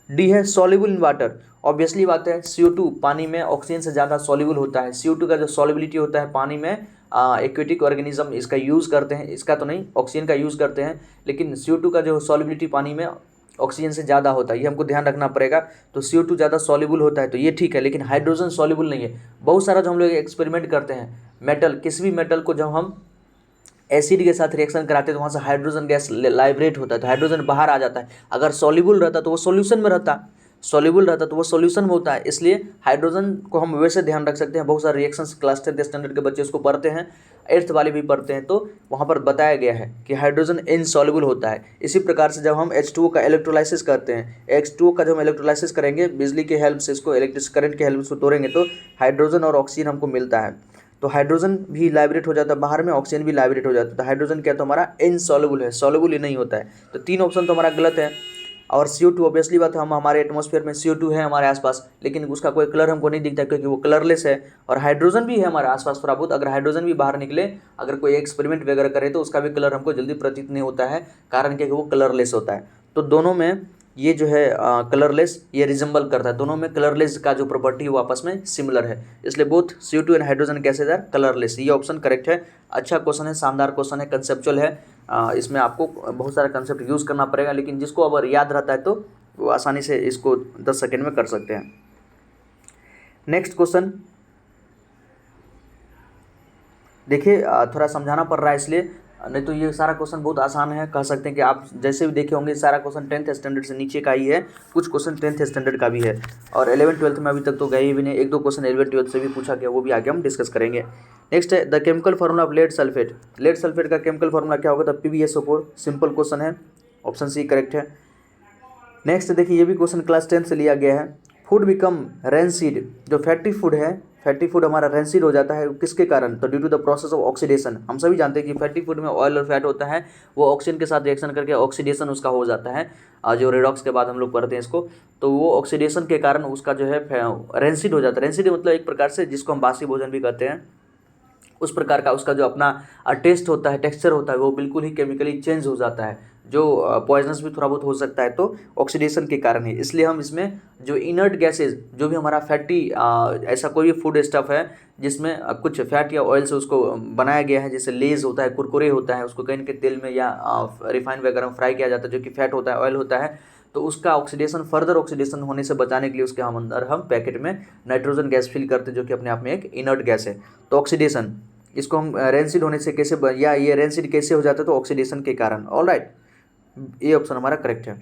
Speaker 1: डी है सॉल्युबल इन वाटर। ऑब्वियसली बात है, CO2 पानी में ऑक्सीजन से ज़्यादा सॉल्युबल होता है। CO2 का जो सॉल्युबिलिटी होता है पानी में, एक्वेटिक ऑर्गेनिज्म इसका यूज़ करते हैं, इसका तो नहीं, ऑक्सीजन का यूज़ करते हैं, लेकिन CO2 का जो सॉल्युबिलिटी पानी में ऑक्सीजन से ज़्यादा होता है, ये हमको ध्यान रखना पड़ेगा। तो CO2 ज़्यादा सॉल्युबल होता है, तो ये ठीक है, लेकिन हाइड्रोजन सॉल्युबल नहीं है। बहुत सारा जो हम लोग एक्सपेरिमेंट करते हैं, मेटल, किसी भी मेटल को जब हम एसिड के साथ रिएक्शन कराते हैं तो वहाँ से हाइड्रोजन गैस लाइब्रेट होता है, तो हाइड्रोजन बाहर आ जाता है। अगर सॉल्युबल रहता तो वो सॉल्यूशन में रहता, सॉल्युबल रहता तो वो सॉल्यूशन में होता है। इसलिए हाइड्रोजन को हम वैसे ध्यान रख सकते हैं। बहुत सारे रिएक्शंस क्लास 10th स्टैंडर्ड के बच्चे उसको पढ़ते हैं, 8th वाले भी पढ़ते हैं, तो वहाँ पर बताया गया है कि हाइड्रोजन इनसॉल्युबल होता है। इसी प्रकार से जब हम H2O का इलेक्ट्रोलाइसिस करते हैं, H2O का जब हम इलेक्ट्रोलाइसिस करेंगे बिजली के हेल्प से, इसको इलेक्ट्रिक करंट के हेल्प से तोड़ेंगे तो हाइड्रोजन और ऑक्सीजन हमको मिलता है। तो हाइड्रोजन भी लाइब्रेट हो जाता है बाहर में, ऑक्सीजन भी लाइब्रेट हो जाता है। तो हाइड्रोजन क्या, तो हमारा इनसॉल्युबल है, सॉल्युबल ही नहीं होता है। तो 3 ऑप्शन तो हमारा गलत है। और CO2 ऑब्वियसली बात है, हम हमारे एटमॉस्फेयर में CO2 है हमारे आसपास, लेकिन उसका कोई कलर हमको नहीं दिखता क्योंकि वो कलरलेस है। और हाइड्रोजन भी है हमारे आसपास थोड़ा बहुत, अगर हाइड्रोजन भी बाहर निकले, अगर कोई एक्सपेरिमेंट वगैरह करे तो उसका भी कलर हमको जल्दी प्रतीत नहीं होता है, कारण क्या कि वो कलरलेस होता है। तो दोनों में ये जो है कलरलेस, ये रिजेंबल करता है, दोनों में कलरलेस का जो प्रॉपर्टी है वो आपस में सिमिलर है, इसलिए both CO2 and hydrogen gases are colourless. ये ऑप्शन करेक्ट है। अच्छा क्वेश्चन है, शानदार क्वेश्चन है, कंसेप्चुअल है। इसमें आपको बहुत सारा कंसेप्ट यूज़ करना पड़ेगा, लेकिन जिसको अगर याद रहता है तो वो आसानी से इसको 10 सेकेंड में कर सकते हैं। नेक्स्ट क्वेश्चन, देखिए थोड़ा समझाना पड़ रहा है इसलिए, नहीं तो ये सारा क्वेश्चन बहुत आसान है। कह सकते हैं कि आप जैसे भी देखे होंगे सारा क्वेश्चन 10th स्टैंडर्ड से नीचे का ही है, कुछ क्वेश्चन 10th स्टैंडर्ड का भी है, और 11th-12th में अभी तक तो गए भी नहीं। एक दो क्वेश्चन 11th-12th से भी पूछा गया, वो भी आगे हम डिस्कस करेंगे। नेक्स्ट है the chemical formula of lead sulphate. Lead sulphate का केमिकल फार्मूला क्या होगा? तो PbSO4। सिंपल क्वेश्चन है, ऑप्शन सी करेक्ट है। नेक्स्ट देखिए, ये भी क्वेश्चन क्लास 10 से लिया गया है। फूड बिकम रेंसिड, जो फैटी फूड है, फैटी फूड हमारा रेंसिड हो जाता है किसके कारण? तो due to the process of oxidation. हम सभी जानते हैं कि फैटी फूड में ऑयल और फैट होता है, वो ऑक्सीजन के साथ रिएक्शन करके ऑक्सीडेशन उसका हो जाता है, जो रेडॉक्स के बाद हम लोग पढ़ते हैं इसको। तो वो ऑक्सीडेशन के कारण उसका जो है रेंसिड हो जाता है। रेंसिड मतलब एक प्रकार से जिसको हम बासी भोजन भी कहते हैं, उस प्रकार का उसका जो अपना टेस्ट होता है, टेक्सचर होता है, वो बिल्कुल ही केमिकली चेंज हो जाता है, जो पॉइजनस भी थोड़ा बहुत हो सकता है, तो ऑक्सीडेशन के कारण ही। इसलिए हम इसमें जो इनर्ट गैसेज, जो भी हमारा फैटी ऐसा कोई भी फूड स्टफ है जिसमें कुछ फैट या ऑयल से उसको बनाया गया है, जैसे लेज होता है, कुरकुरे होता है, उसको कहीं न कहीं तेल में या रिफाइंड वगैरह में फ्राई किया जाता है, जो कि फैट होता है, ऑयल होता है, तो उसका ऑक्सीडेशन, फर्दर ऑक्सीडेशन होने से बचाने के लिए उसके अंदर हम पैकेट में नाइट्रोजन गैस फिल करते हैं, जो कि अपने आप में एक इनर्ट गैस है। तो ऑक्सीडेशन, इसको हम रेंसिड होने से कैसे या ये रेंसिड कैसे हो जाता है? तो ऑक्सीडेशन के कारण। ऑलराइट, ये ऑप्शन हमारा करेक्ट है।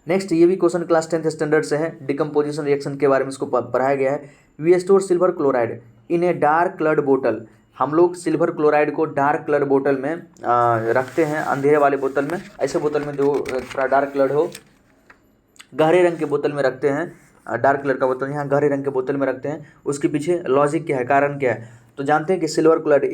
Speaker 1: नेक्स्ट, ये भी क्वेश्चन क्लास 10th स्टैंडर्ड से है। डिकम्पोजिशन रिएक्शन के बारे में इसको पढ़ाया गया है। We store silver chloride in a dark coloured बोतल। हम लोग सिल्वर क्लोराइड को डार्क कलर्ड बोतल में रखते हैं, अंधेरे वाले बोतल में, ऐसे बोतल में जो थोड़ा डार्क कलर्ड हो, गहरे रंग के बोतल में रखते हैं। डार्क कलर का बोतल यहाँ गहरे रंग के बोतल में रखते हैं। उसके पीछे लॉजिक क्या है, कारण क्या है? तो जानते हैं कि सिल्वर क्लोराइड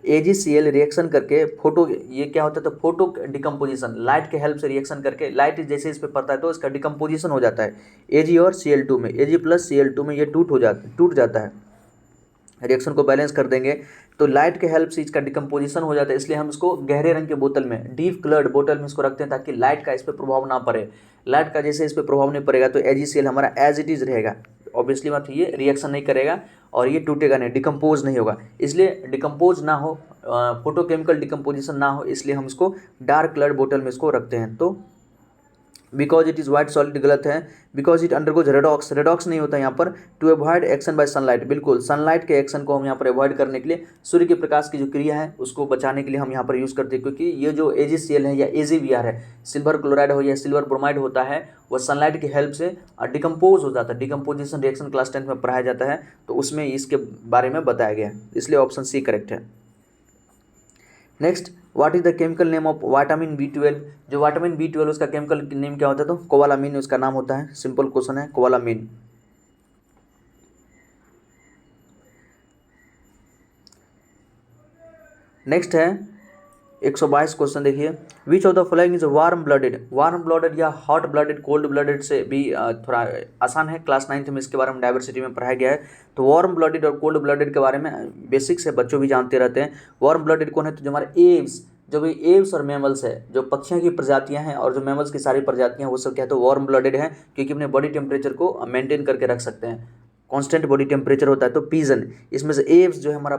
Speaker 1: AgCl रिएक्शन करके फोटो, ये क्या होता है? तो फोटो डिकम्पोजिशन, लाइट के हेल्प से रिएक्शन करके, लाइट जैसे इस पर पड़ता है तो इसका डिकम्पोजिशन हो जाता है Ag और Cl2 में, Ag + Cl2 में ये टूट जाता है। रिएक्शन को बैलेंस कर देंगे तो लाइट के हेल्प से इसका डिकम्पोजिशन हो जाता है। इसलिए हम इसको गहरे रंग के बोतल में, डीप कलर्ड बोतल में इसको रखते हैं, ताकि लाइट का इस पर प्रभाव ना पड़े। लाइट का जैसे इस पर प्रभाव नहीं पड़ेगा तो AgCl हमारा एज इट इज़ रहेगा। ऑब्वियसली बात, ये रिएक्शन नहीं करेगा और ये टूटेगा नहीं, डिकम्पोज नहीं होगा। इसलिए डिकम्पोज ना हो, फोटोकेमिकल डिकम्पोजिशन ना हो, इसलिए हम इसको डार्क कलर्ड बोतल में इसको रखते हैं। तो because it is white solid गलत है, because it undergoes redox, redox नहीं होता यहाँ पर। To avoid action by sunlight, बिल्कुल सनलाइट के एक्शन को हम यहाँ पर अवॉइड करने के लिए, सूर्य के प्रकाश की जो क्रिया है उसको बचाने के लिए हम यहाँ पर यूज़ करते हैं। क्योंकि ये जो AgCl है या AgBr है, सिल्वर क्लोराइड हो या सिल्वर ब्रोमाइड होता है, वह सनलाइट की हेल्प से डिकम्पोज हो जाता है। डिकम्पोजिशन रिएक्शन क्लास 10 में पढ़ाया जाता है, तो उसमें इसके बारे में बताया गया है, इसलिए ऑप्शन सी करेक्ट है। Next, what is the chemical name of vitamin B12। जो विटामिन B12 उसका केमिकल नेम क्या होता है? तो कोबालामिन उसका नाम होता है। सिंपल क्वेश्चन है, कोबालामिन। नेक्स्ट है 122 क्वेश्चन, देखिए। विच of the following is warm blooded. Warm blooded या हॉट ब्लडेड, कोल्ड ब्लडेड से भी थोड़ा आसान है। क्लास 9th में इसके बारे में डाइवर्सिटी में पढ़ाया गया है। तो वार्म ब्लडेड और कोल्ड ब्लडेड के बारे में बेसिक से बच्चों भी जानते रहते हैं। वार्म ब्लडेड कौन है? तो जो हमारे एव्स, जो भी एव्स और मैमल्स है, जो पक्षियों की प्रजातियां हैं और जो मैमल्स की सारी प्रजातियां, वो सब क्या है? तो वार्म ब्लडेड है, क्योंकि अपने बॉडी टेम्परेचर को मेंटेन करके रख सकते हैं। कांस्टेंट बॉडी टेम्परेचर होता है। तो पिजन, इसमें से एव्स जो है हमारा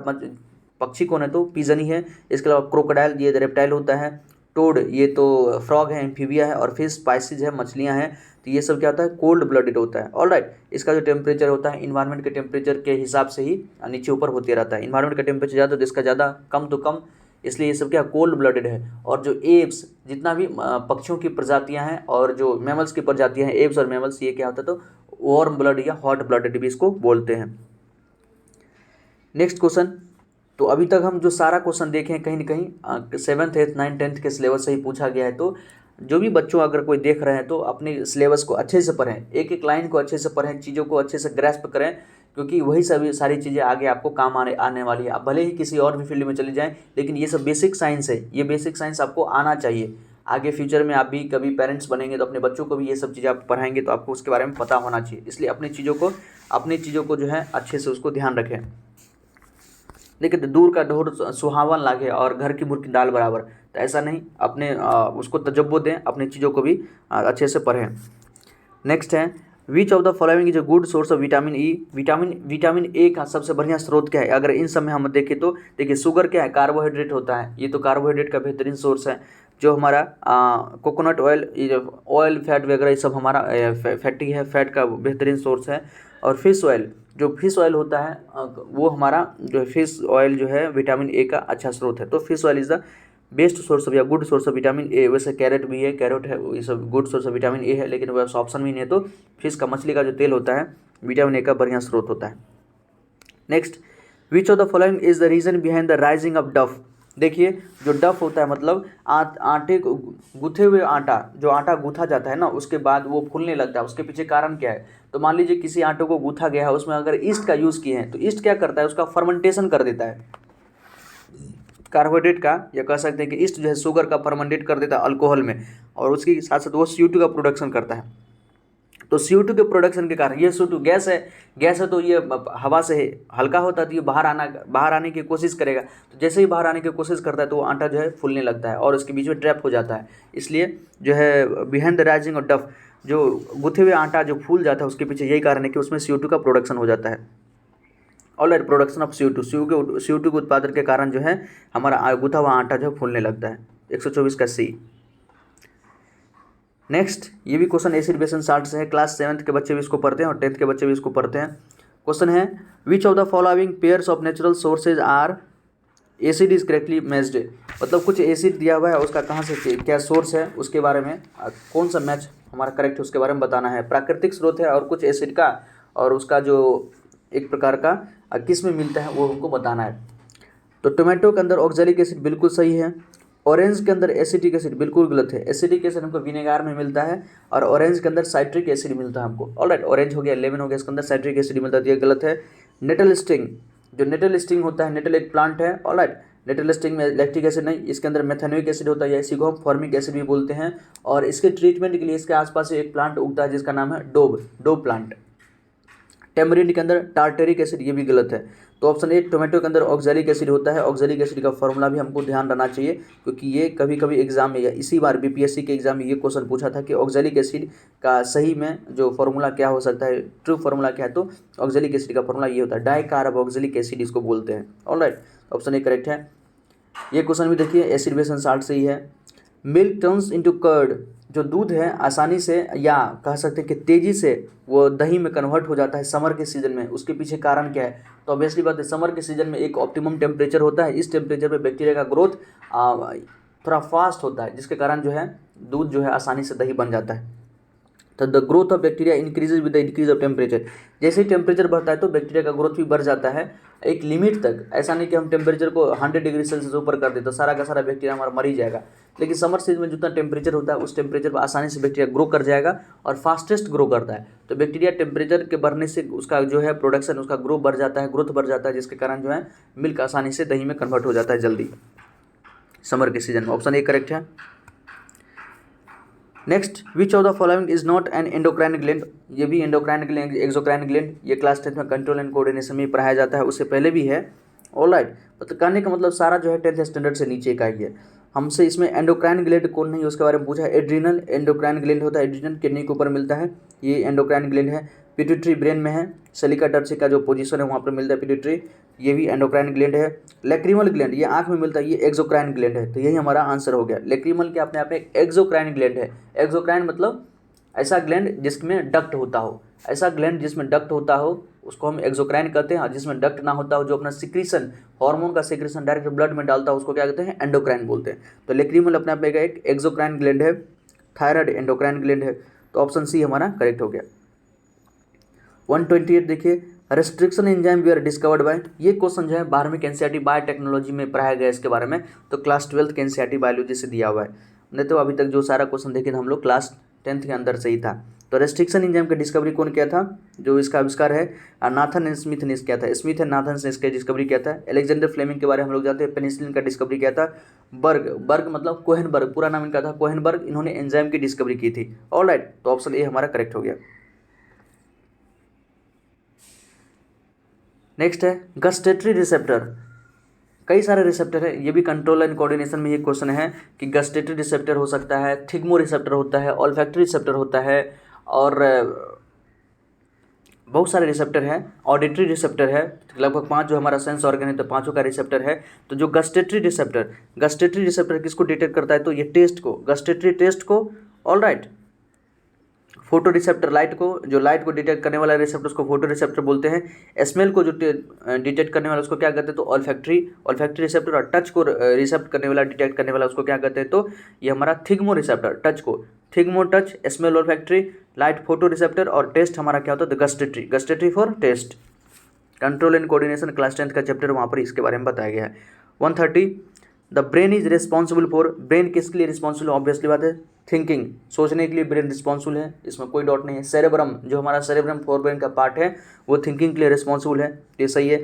Speaker 1: पक्षी कौन है? तो पिजन ही है। इसके अलावा क्रोकोडाइल, ये रेप्टाइल होता है। टोड, ये तो फ्रॉग है, एम्फीबिया है। और फिश, स्पाइसिस है, मछलियाँ हैं। तो ये सब क्या होता है? कोल्ड ब्लडेड होता है। ऑलराइट, इसका जो टेम्परेचर होता है इन्वायरमेंट के टेम्परेचर के हिसाब से ही नीचे ऊपर होते रहता है। इन्वायरमेंट का टेम्परेचर ज़्यादा तो इसका ज़्यादा, कम तो कम, इसलिए ये सब क्या कोल्ड ब्लडेड है। और जो एव्स, जितना भी पक्षियों की प्रजातियां हैं और जो मैमल्स की प्रजातियां हैं, एव्स और मैमल्स, ये क्या होता है? तो वार्म ब्लड या हॉट ब्लडेड भी इसको बोलते हैं। नेक्स्ट क्वेश्चन, तो अभी तक हम जो सारा क्वेश्चन देखे हैं, कहीं ना कहीं 7th 8th 9th 10th के सिलेबस से ही पूछा गया है। तो जो भी बच्चों अगर कोई देख रहे हैं तो अपने सिलेबस को अच्छे से पढ़ें, एक एक लाइन को अच्छे से पढ़ें, चीज़ों को अच्छे से ग्रैस्प करें, क्योंकि वही सभी सारी चीज़ें आगे आपको काम आने वाली है। आप भले ही किसी और भी फील्ड में चले जाएं, लेकिन ये सब बेसिक साइंस है, ये बेसिक साइंस आपको आना चाहिए। आगे फ्यूचर में आप भी कभी पेरेंट्स बनेंगे तो अपने बच्चों को भी ये सब चीज़ें आप पढ़ाएंगे, तो आपको उसके बारे में पता होना चाहिए। इसलिए अपनी चीज़ों को जो है अच्छे से उसको ध्यान रखें। देखिए, दूर का ढोर सुहावन लागे और घर की मुर्गी दाल बराबर, तो ऐसा नहीं, अपने उसको तजब्बो दें, अपनी चीज़ों को भी अच्छे से पढ़ें। नेक्स्ट है, which of the following is a good source of vitamin E. Vitamin A का सबसे बढ़िया स्रोत क्या है? अगर इन सब में हम देखें तो देखिए, शुगर क्या है? कार्बोहाइड्रेट होता है। ये तो कार्बोहाइड्रेट का बेहतरीन सोर्स है। जो हमारा कोकोनट ऑयल, फैट वगैरह, ये सब हमारा फैटी है, फैट का बेहतरीन सोर्स है। और फिश ऑयल,
Speaker 2: जो फिश ऑयल होता है वो हमारा जो फिश ऑयल जो है विटामिन ए का अच्छा स्रोत है। तो fish oil is the best source of या good source of vitamin A. वैसे कैरेट भी है, कैरेट है, ये सब good source of vitamin A है, लेकिन वैसे ऑप्शन भी नहीं है। तो फिश का, मछली का जो तेल होता है विटामिन ए का बढ़िया स्रोत होता है। Next, which of the following is the reason behind the rising of dough. देखिए जो डफ होता है मतलब आटे को गूथे हुए आटा, जो आटा गूथा जाता है ना उसके बाद वो फूलने लगता है, उसके पीछे कारण क्या है। तो मान लीजिए किसी आटे को गूथा गया है, उसमें अगर ईस्ट का यूज़ किए हैं तो ईस्ट क्या करता है, उसका फर्मेंटेशन कर देता है कार्बोहाइड्रेट का, या कह सकते हैं कि ईस्ट जो है शुगर का फर्मेंटेट कर देता है अल्कोहल में, और उसके साथ साथ वो CO2 का प्रोडक्शन करता है। तो CO2 के प्रोडक्शन के कारण, ये CO2 गैस है तो ये हवा से हल्का होता है तो ये बाहर आने की कोशिश करेगा। तो जैसे ही बाहर आने की कोशिश करता है तो वो आटा जो है फूलने लगता है और उसके बीच में ट्रैप हो जाता है। इसलिए जो है बिहाइंड द राइजिंग ऑफ डफ, जो गुथे हुए आटा जो फूल जाता है उसके पीछे यही कारण है कि उसमें CO2 का प्रोडक्शन हो जाता है। ऑलराइट, प्रोडक्शन ऑफ CO2 के उत्पादन के कारण जो है हमारा गुथा हुआ आटा जो फूलने लगता है। 124 का सी। नेक्स्ट, ये भी question acid base and salt से है, क्लास 7th के बच्चे भी इसको पढ़ते हैं और 10th के बच्चे भी इसको पढ़ते हैं। क्वेश्चन है which of the following pairs of natural sources are acid is correctly matched. मतलब कुछ एसिड दिया हुआ है, उसका कहाँ से क्या सोर्स है उसके बारे में कौन सा मैच हमारा करेक्ट है उसके बारे में बताना है। प्राकृतिक स्रोत है और कुछ एसिड का, और उसका जो एक प्रकार का किस में मिलता है वो हमको बताना है। तो टोमेटो के अंदर ऑक्जेलिक एसिड बिल्कुल सही है। ऑरेंज के अंदर एसिटिक एसिड बिल्कुल गलत है। एसिटिक एसिड हमको विनेगार में मिलता है और ऑरेंज के अंदर साइट्रिक एसिड मिलता है हमको। ऑलराइट, ऑरेंज हो गया, लेमन हो गया, इसके अंदर साइट्रिक एसिड मिलता है, तो ये गलत है। नेटल स्टिंग, जो नेटल स्टिंग होता है, नेटल एक प्लांट है। ऑलराइट, नेटल स्टिंग में लैक्टिक एसिड नहीं, इसके अंदर मेथेनोइक एसिड होता है, इसी को हम फॉर्मिक एसिड भी बोलते हैं। और इसके ट्रीटमेंट के लिए इसके आसपास एक प्लांट उगता है जिसका नाम है डोब प्लांट। टेमरिंड के अंदर टार्टेरिक एसिड, ये भी गलत है। तो ऑप्शन ए टोमेटो के अंदर ऑक्जेलिक एसिड होता है। ऑक्जेलिक एसिड का फॉर्मूला भी हमको ध्यान रखना चाहिए, क्योंकि ये कभी कभी एग्जाम में या इसी बार BPSC के एग्जाम में ये क्वेश्चन पूछा था कि ऑक्जेलिक एसिड का सही में जो फॉर्मूला क्या हो सकता है, ट्रू फॉर्मूला क्या है। तो ऑक्जेलिक एसिड का फॉर्मूला ये होता है, डाइकार्बोक्सिलिक एसिड इसको बोलते हैं। ऑलराइट, ऑप्शन ए करेक्ट है। ये क्वेश्चन भी देखिए एसिड बेस एंड साल्ट से ही है। मिल्क टर्न्स इनटू कर्ड, जो दूध है आसानी से या कह सकते हैं कि तेज़ी से वो दही में कन्वर्ट हो जाता है समर के सीज़न में, उसके पीछे कारण क्या है। तो ऑब्वियसली बात है, समर के सीज़न में एक ऑप्टिमम टेम्परेचर होता है, इस टेम्परेचर पे बैक्टीरिया का ग्रोथ थोड़ा फास्ट होता है, जिसके कारण जो है दूध जो है आसानी से दही बन जाता है। तो the growth of bacteria increases with the increase of temperature. जैसे ही टेम्परेचर बढ़ता है तो बैक्टीरिया का ग्रोथ भी बढ़ जाता है एक लिमिट तक। ऐसा नहीं कि हम टेम्परेचर को 100 डिग्री सेल्सियस ऊपर कर दे तो सारा का सारा बैक्टीरिया हमारा मर ही जाएगा। लेकिन समर सीजन में जितना टेम्परेचर होता है उस टेम्परेचर पर आसानी से बैक्टीरिया ग्रो कर जाएगा और फास्टेस्ट ग्रो करता है। तो बैक्टीरिया टेम्परेचर के बढ़ने से उसका जो है प्रोडक्शन, उसका ग्रोथ बढ़ जाता है, जिसके कारण जो है मिल्क आसानी से दही में कन्वर्ट हो जाता है जल्दी समर के सीजन में। ऑप्शन ए करेक्ट है। Next, which of the following is not an endocrine gland. ये भी एंडोक्राइन ग्लैंड, एक्सोक्राइन ग्लैंड, ये क्लास 10th में कंट्रोल एंड कोऑर्डिनेशन में पढ़ाया जाता है, उससे पहले भी है। ऑलराइट, मतलब कहने का मतलब सारा जो है 10th स्टैंडर्ड से नीचे का ही है। हमसे इसमें एंडोक्राइन ग्लैंड कौन नहीं उसके बारे में पूछा है। एड्रिनल एंडोक्राइन ग्लैंड होता है, एड्रिनल किडनी के ऊपर मिलता है, ये एंडोक्राइन ग्लैंड है। पिट्यूटरी ब्रेन में है, सेलिका टर्सी का जो पोजीशन है वहाँ पर मिलता है पिट्यूटरी, ये भी एंडोक्राइन ग्लैंड है। लैक्रिमल ग्लैंड, ये आंख में मिलता है, ये एक्सोक्राइन ग्लैंड है। तो यही हमारा आंसर हो गया। लैक्रिमल के अपने आप में एक्सोक्राइन ग्लैंड है। एक्सोक्राइन मतलब ऐसा ग्लैंड जिसमें डक्ट होता हो, ऐसा ग्लैंड जिसमें डक्ट होता हो उसको हम एक्सोक्राइन कहते हैं। और जिसमें डक्ट ना होता हो, जो अपना सिक्रीशन, हार्मोन का सिक्रीशन डायरेक्ट ब्लड में डालता है, उसको क्या कहते हैं, एंडोक्राइन बोलते हैं। तो लैक्रिमल अपने आप में एक एक्सोक्राइन ग्लैंड है। थायराइड एंडोक्राइन ग्लैंड है। तो ऑप्शन सी हमारा करेक्ट हो गया। 128 देखिए, restriction enzyme we are discovered by. ये क्वेश्चन जो है 12वीं के NCERT बायोटेक्नोलॉजी में पढ़ाया गया इसके बारे में, तो क्लास 12th के NCERT बायोलॉजी से दिया हुआ है। नहीं तो अभी तक जो सारा क्वेश्चन देखे हम लोग क्लास 10th के अंदर से ही था। तो रेस्ट्रिक्शन एंजाइम का डिस्कवरी कौन किया था, जो इसका आविष्कार है नाथन स्मिथ ने किया था। स्मिथ एंड नाथन ने इसका डिस्कवरी किया था। अलेक्जेंडर फ्लेमिंग के बारे में हम लोग जानते हैं, पेनिसिलिन का डिस्कवरी किया था। बर्ग मतलब कोहेनबर्ग, पूरा नाम इनका था कोहेनबर्ग, इन्होंने एंजाइम की डिस्कवरी की थी। ऑलराइट, तो ऑप्शन ए हमारा करेक्ट हो गया। नेक्स्ट है गस्टेटरी रिसेप्टर। कई सारे रिसेप्टर है, ये भी कंट्रोल एंड कोऑर्डिनेशन में ये क्वेश्चन है कि गस्टेटरी रिसेप्टर हो सकता है, थिग्मो रिसेप्टर होता है, ऑल्फैक्टरी रिसेप्टर होता है, और बहुत सारे रिसेप्टर हैं। ऑडिटरी रिसेप्टर है, लगभग 5 जो हमारा सेंस ऑर्गन है, तो 5 का रिसेप्टर है। तो जो गस्टेटरी रिसेप्टर किसको डिटेक्ट करता है, तो ये टेस्ट को, गस्टेटरी टेस्ट को। ऑलराइट, फोटो रिसेप्टर, लाइट को डिटेक्ट करने वाला रिसेप्टर उसको फोटो रिसेप्टर बोलते हैं। स्मेल को जो डिटेक्ट करने वाला उसको क्या कहते हैं, तो ऑल्फैक्टरी रिसेप्टर। और टच को रिसेप्ट करने वाला, डिटेक्ट करने वाला उसको क्या कहते हैं, तो ये हमारा थिग्मो रिसेप्टर। टच को thigmo touch, smell olfactory, light photo receptor, और टेस्ट हमारा क्या होता है, gustatory for taste. Control and coordination class 10 का चैप्टर वहाँ पर इसके बारे में बताया गया है। 130 the brain is responsible for, brain किसके लिए रिस्पॉन्सिबल, ऑब्वियसली बात है थिंकिंग, सोचने के लिए ब्रेन रिस्पॉन्सिबल है, इसमें कोई डाउट नहीं है। सेरेब्रम, जो हमारा सेरेब्रम फोर ब्रेन का पार्ट है वो थिंकिंग के लिए रिस्पॉन्सिबल है, ये सही है।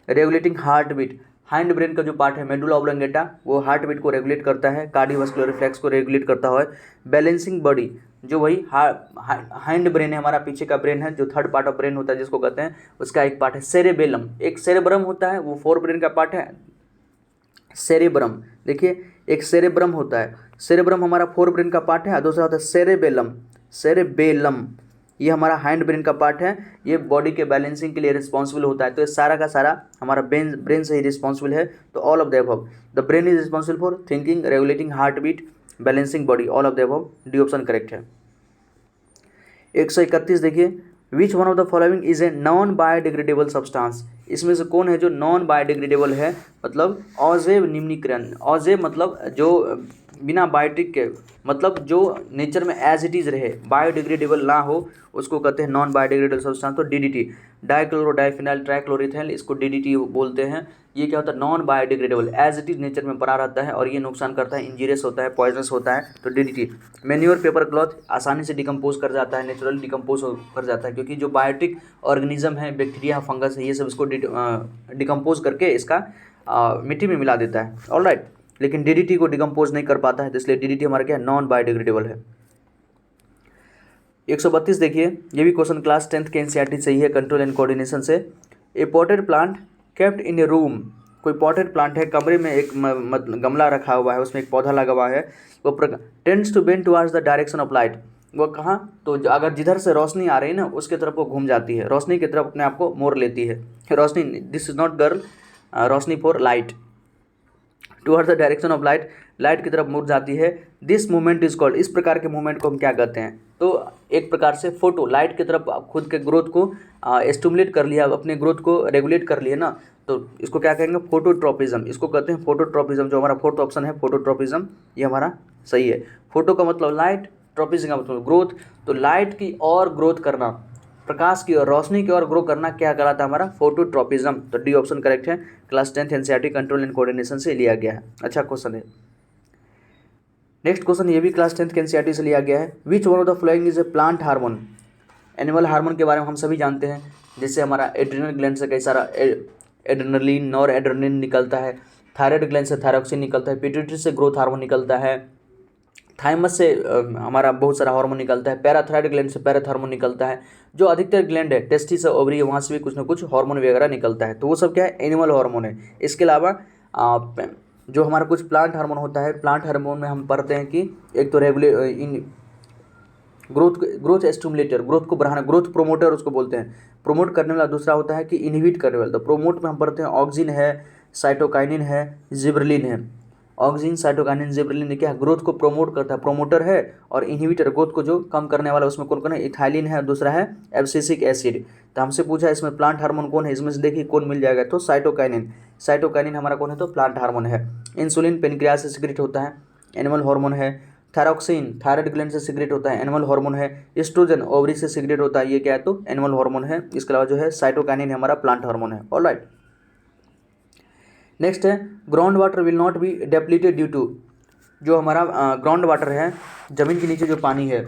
Speaker 2: Regulating heart beat, hind brain का जो पार्ट है मेडुला ऑब्लोंगेटा वो हार्ट बीट को रेगुलेट करता है, कार्डियोवास्कुलर रिफ्लेक्स को रेगुलेट करता है। बैलेंसिंग बॉडी, जो वही हाइंड ब्रेन है, हमारा पीछे का ब्रेन है, जो थर्ड पार्ट ऑफ ब्रेन होता है जिसको कहते हैं, उसका एक पार्ट है सेरेबेलम। एक सेरेब्रम होता है वो फोर ब्रेन का पार्ट है, सेरेब्रम। देखिए एक सेरेब्रम होता है, सेरेब्रम हमारा फोर ब्रेन का पार्ट है, और दूसरा होता है सेरेबेलम, ये हमारा हाइंड ब्रेन का पार्ट है, ये बॉडी के बैलेंसिंग के लिए रिस्पॉन्सिबल होता है। तो ये सारा का सारा हमारा ब्रेन से ही रिस्पॉन्सिबल है। तो all of the above, the brain is responsible for thinking, regulating heart beat, balancing body, all of the above, D option correct है। 131 देखिए, which one of the following is a non biodegradable substance, इसमें से कौन है जो non biodegradable है, मतलब अजैव निम्नीकरण। अजैव मतलब जो बिना बायोटिक के, मतलब जो नेचर में एज इट इज़ रहे, बायोडिग्रेडेबल ना हो, उसको कहते हैं नॉन बायोडिग्रेडेबल सब्सटेंस। तो डीडीटी, डाइक्लोरो डाइफिनाइल ट्राइक्लोरिथेन, इसको डीडीटी बोलते हैं। ये क्या होता है, non biodegradable, as it is nature में पड़ा रहता है और ये नुकसान करता है, इंजीरियस होता है, पॉइजनस होता है। तो डीडीटी। मैन्योर पेपर क्लॉथ आसानी से डिकम्पोज कर जाता है, नेचुरल डिकम्पोज कर जाता है, क्योंकि जो बायोटिक ऑर्गेनिज्म है, बैक्टीरिया फंगस है, ये सब इसको डिकम्पोज करके इसका मिट्टी में मिला देता है, ऑलराइट। लेकिन डीडीटी को डिकम्पोज नहीं कर पाता है, तो इसलिए डीडीटी हमारा क्या है, नॉन बायोडिग्रेडेबल है। 132 देखिए, ये भी क्वेश्चन क्लास 10th के एनसीईआरटी से ही है, कंट्रोल एंड कोऑर्डिनेशन से। A potted plant kept in a room, कोई पॉटेड प्लांट है, कमरे में एक गमला रखा हुआ है, उसमें एक पौधा लगा हुआ है, वो tends to bend towards the direction of light, वो कहाँ, तो अगर जिधर से रोशनी आ रही है ना उसके तरफ वो घूम जाती है, रोशनी की तरफ अपने आप को मोड़ लेती है। रोशनी, दिस इज नॉट गर्ल, रोशनी for light, towards the direction of light, light की तरफ मुड़ जाती है। दिस मूवमेंट इज कॉल्ड, इस प्रकार के मूवमेंट को हम क्या कहते हैं, तो एक प्रकार से फोटो, लाइट की तरफ खुद के ग्रोथ को स्टिमुलेट कर लिया, अपने ग्रोथ को रेगुलेट कर लिया ना, तो इसको क्या कहेंगे, फोटोट्रॉपिज्म, इसको कहते हैं फोटोट्रॉपिज्म। जो हमारा फोर्थ ऑप्शन है फोटोट्रॉपिज्म, ये हमारा सही है। फोटो का मतलब लाइट, ट्रॉपिज्म का मतलब ग्रोथ, तो लाइट की और ग्रोथ करना, प्रकाश की और रोशनी की ओर ग्रो करना क्या कहलाता है, हमारा फोटोट्रॉपिज्म। तो डी ऑप्शन करेक्ट है, class 10th NCERT control and coordination से लिया गया है, अच्छा क्वेश्चन है। नेक्स्ट क्वेश्चन ये भी क्लास 10th के एनसीईआरटी से लिया गया है। विच one of the following is A plant hormone, animal hormone के बारे में हम सभी जानते हैं, जैसे हमारा एड्रिनल ग्लैंड से कई सारा एड्रेनलिन, नॉर एड्रेनलिन निकलता है, थायराइड ग्लैंड से थायरॉक्सिन निकलता है, पिट्यूटरी से ग्रोथ हार्मोन निकलता है, थाइमस से हमारा बहुत सारा हार्मोन निकलता है, पैराथायराइड ग्लैंड से पैराथ हार्मोन निकलता है, जो अधिकतर ग्लैंड है टेस्टिस और ओवरी है वहाँ से भी कुछ ना कुछ हार्मोन वगैरह निकलता है, तो वो सब क्या है, एनिमल हार्मोन है। इसके अलावा जो हमारा कुछ प्लांट हार्मोन होता है, प्लांट हार्मोन में हम पढ़ते हैं कि एक तो ग्रोथ स्टिमुलेटर, ग्रोथ को बढ़ाना, ग्रोथ प्रोमोटर उसको बोलते हैं, प्रोमोट करने वाला। दूसरा होता है कि इनहिबिट करने वाला, तो प्रोमोट में हम पढ़ते हैं ऑक्सिन है, साइटोकाइनिन है, जिब्रेलिन है। ऑक्सिन, साइटोकाइनिन, जिब्रेलिन क्या है, ग्रोथ को प्रोमोट करता है, प्रोमोटर है, और इनहिबिटर ग्रोथ को जो कम करने वाला उसमें कौन कौन है, इथाइलिन है, दूसरा है एब्सिसिक एसिड। तो हमसे पूछा इसमें प्लांट हार्मोन कौन है, इसमें से देखिए कौन मिल जाएगा, तो साइटोकाइनिन, साइटोकाइनिन हमारा कौन है, तो प्लांट हार्मोन है। इंसुलिन पेनक्रियास से सिक्रेट होता है, एनिमल हार्मोन है। थायरॉक्सिन थायराइड ग्लैंड से सिक्रेट होता है, एनिमल हार्मोन है। एस्ट्रोजन ओवरी से सिक्रेट होता है, ये क्या है, तो एनिमल हार्मोन है। इसके अलावा जो है साइटोकाइनिन हमारा प्लांट हार्मोन है, ऑलराइट। नेक्स्ट है ground water will not be depleted due to, जो हमारा ग्राउंड वाटर है, ज़मीन के नीचे जो पानी है,